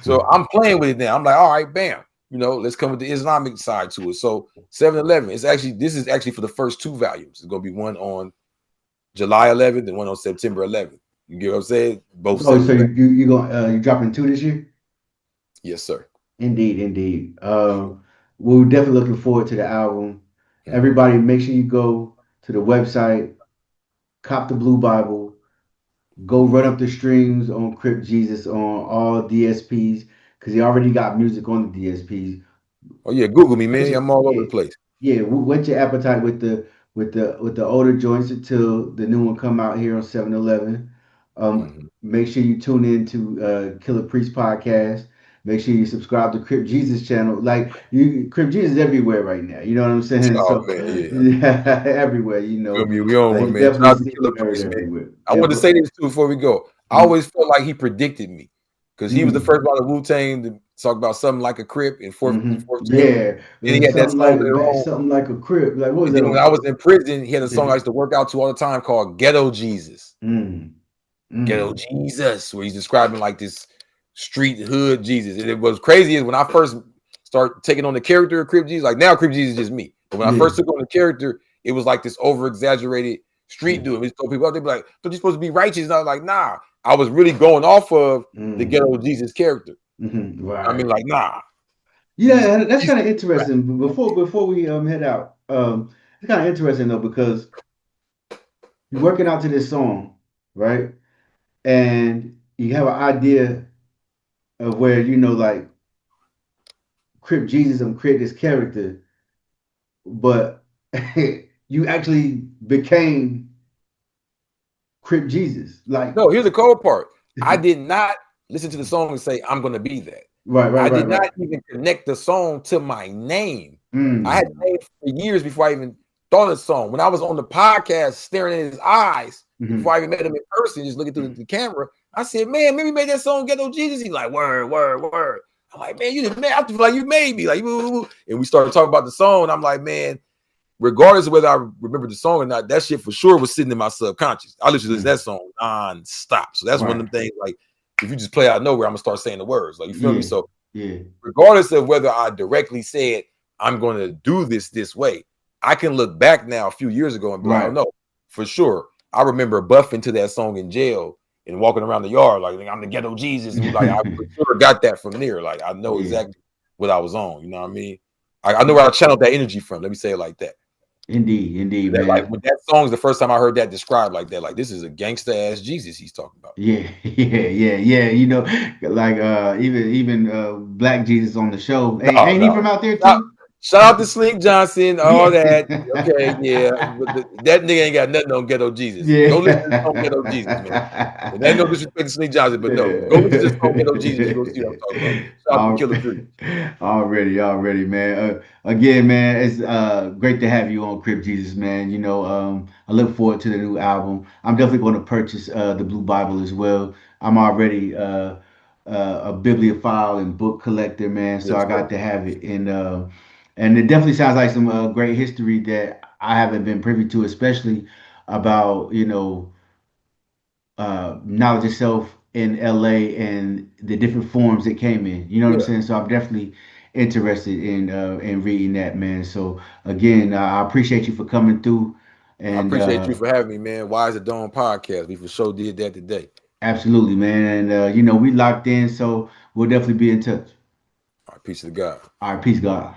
Speaker 2: So I'm playing with it now. I'm like, all right, bam. You know, let's come with the Islamic side to it. So 7-Eleven, this is actually for the first two volumes. It's gonna be one on July 11th and one on September 11th. You get what I'm saying? Both
Speaker 1: Oh, so
Speaker 2: 7-Eleven.
Speaker 1: you dropping two this year?
Speaker 2: Yes, sir.
Speaker 1: Indeed, indeed. We're definitely looking forward to the album.
Speaker 2: Mhm.
Speaker 1: Everybody, make sure you go to the website, cop the Blue Bible, go run up the streams on Crip Jesus on all DSPs because he already got music on the DSPs.
Speaker 2: Oh yeah, Google me, man.
Speaker 1: Your,
Speaker 2: I'm all over
Speaker 1: yeah,
Speaker 2: the place.
Speaker 1: yeah. Whet your appetite with the older joints until the new one come out here on 7-Eleven.
Speaker 2: Mhm.
Speaker 1: Make sure you tune in to Killah Priest podcast. Make sure you subscribe to Crip Jesus channel. Like Crip Jesus is everywhere right now. You know what I'm saying?
Speaker 2: Oh
Speaker 1: So
Speaker 2: man, yeah.
Speaker 1: yeah, everywhere. You
Speaker 2: Feel
Speaker 1: know,
Speaker 2: me? We on one,
Speaker 1: he's
Speaker 2: man.
Speaker 1: definitely
Speaker 2: Shout out to
Speaker 1: seen
Speaker 2: Killah
Speaker 1: and heard
Speaker 2: Priest, man.
Speaker 1: everywhere.
Speaker 2: I want to say this too before we go. I always felt like he predicted me because he was the
Speaker 1: Mm,
Speaker 2: first one of Wu Tang talk about something like a Crip in fourth Street.
Speaker 1: Yeah,
Speaker 2: Then he had that song later on.
Speaker 1: something like a crib. Like what was
Speaker 2: And
Speaker 1: that
Speaker 2: then when
Speaker 1: one?
Speaker 2: I was in prison, he had a song I used to work out to all the time called Ghetto Jesus.
Speaker 1: Mm,
Speaker 2: Ghetto
Speaker 1: mm,
Speaker 2: Jesus, where he's describing like this street hood Jesus. And it was crazy is when I first start taking on the character of Crip Jesus, like now Crip Jesus is just me. But when I
Speaker 1: yeah,
Speaker 2: first took on the character, it was like this over exaggerated
Speaker 1: yeah.
Speaker 2: street dude. We told people up, they'd be like, "But you're supposed to be righteous." And I was like, nah, I was really going off of the
Speaker 1: Mm,
Speaker 2: Ghetto Jesus character. I mean,
Speaker 1: right.
Speaker 2: like, nah, he's
Speaker 1: Yeah, that's
Speaker 2: he's
Speaker 1: kind of interesting. Before we head out, it's kind of interesting though because you're working out to this song, right? And you have an idea of where like Crip Jesus and create this character, but you actually became Crip Jesus. Like,
Speaker 2: no, here's the cold part. I did not listen to the song and say, I'm gonna be that.
Speaker 1: right, right,
Speaker 2: I
Speaker 1: right,
Speaker 2: did
Speaker 1: right.
Speaker 2: not even connect the song to my name. I had
Speaker 1: Mm,
Speaker 2: named for years before I even thought of the song. When I was on the podcast staring at his eyes before I
Speaker 1: hmm
Speaker 2: even met him in person, just looking through the camera, I said, man, maybe made that song Ghetto Jesus. He's like, word, word, word. I'm like, man, you didn't man, I feel like you made me. Like, and we started talking about the song. And I'm like, man, regardless of whether I remember the song or not, that shit for sure was sitting in my subconscious. I literally listen to that song non-stop. So that's one
Speaker 1: right.
Speaker 2: of them things like if you just play out of nowhere, I'm gonna start saying the words. Like you feel me?
Speaker 1: Yeah,
Speaker 2: So
Speaker 1: yeah,
Speaker 2: regardless of whether I directly said I'm gonna do this way, I can look back now a few years ago and be like, oh
Speaker 1: right.
Speaker 2: no, for sure. I remember buffing to that song in jail and walking around the yard like I'm the ghetto Jesus. And like I for sure got that from there. Like I know
Speaker 1: Yeah,
Speaker 2: exactly what I was on. You know what I mean? I know where I channeled that energy from. Let me say it like that.
Speaker 1: indeed, indeed,
Speaker 2: That like
Speaker 1: man.
Speaker 2: when that song is the first time I heard that described like that, like this is a gangster ass Jesus he's talking about.
Speaker 1: Yeah, yeah. Like even Black Jesus on the show. Hey,
Speaker 2: No,
Speaker 1: ain't he
Speaker 2: no.
Speaker 1: from out there
Speaker 2: Shout,
Speaker 1: too?
Speaker 2: shout out to Slink Johnson, all that. Okay,
Speaker 1: Yeah.
Speaker 2: yeah. But that nigga ain't got nothing on Ghetto Jesus. Go listen to the song Ghetto Jesus, man. And ain't no
Speaker 1: Yeah.
Speaker 2: disrespect to Slink Johnson, but no. Go listen to the song Ghetto Jesus, you go see what I'm talking about. Shout out to
Speaker 1: Al-
Speaker 2: Killah Priest.
Speaker 1: Already, man. Again, man, it's great to have you on Crip Jesus, man. I look forward to the new album. I'm definitely going to purchase the Blue Bible as well. I'm already a bibliophile and book collector, man, so
Speaker 2: Yes,
Speaker 1: I
Speaker 2: sir.
Speaker 1: got to have it. And it definitely sounds like some great history that I haven't been privy to, especially about knowledge itself in LA and the different forms it came in. You know what I'm
Speaker 2: Yeah.
Speaker 1: saying? So I'm definitely interested in reading that, man. So again, I appreciate you for coming through,
Speaker 2: I
Speaker 1: and
Speaker 2: appreciate you for having me, man. Why is it Dawn podcast? We for sure did that today.
Speaker 1: absolutely, man. And we locked in, so we'll definitely be in touch.
Speaker 2: All right, peace to God.
Speaker 1: All right, peace, God.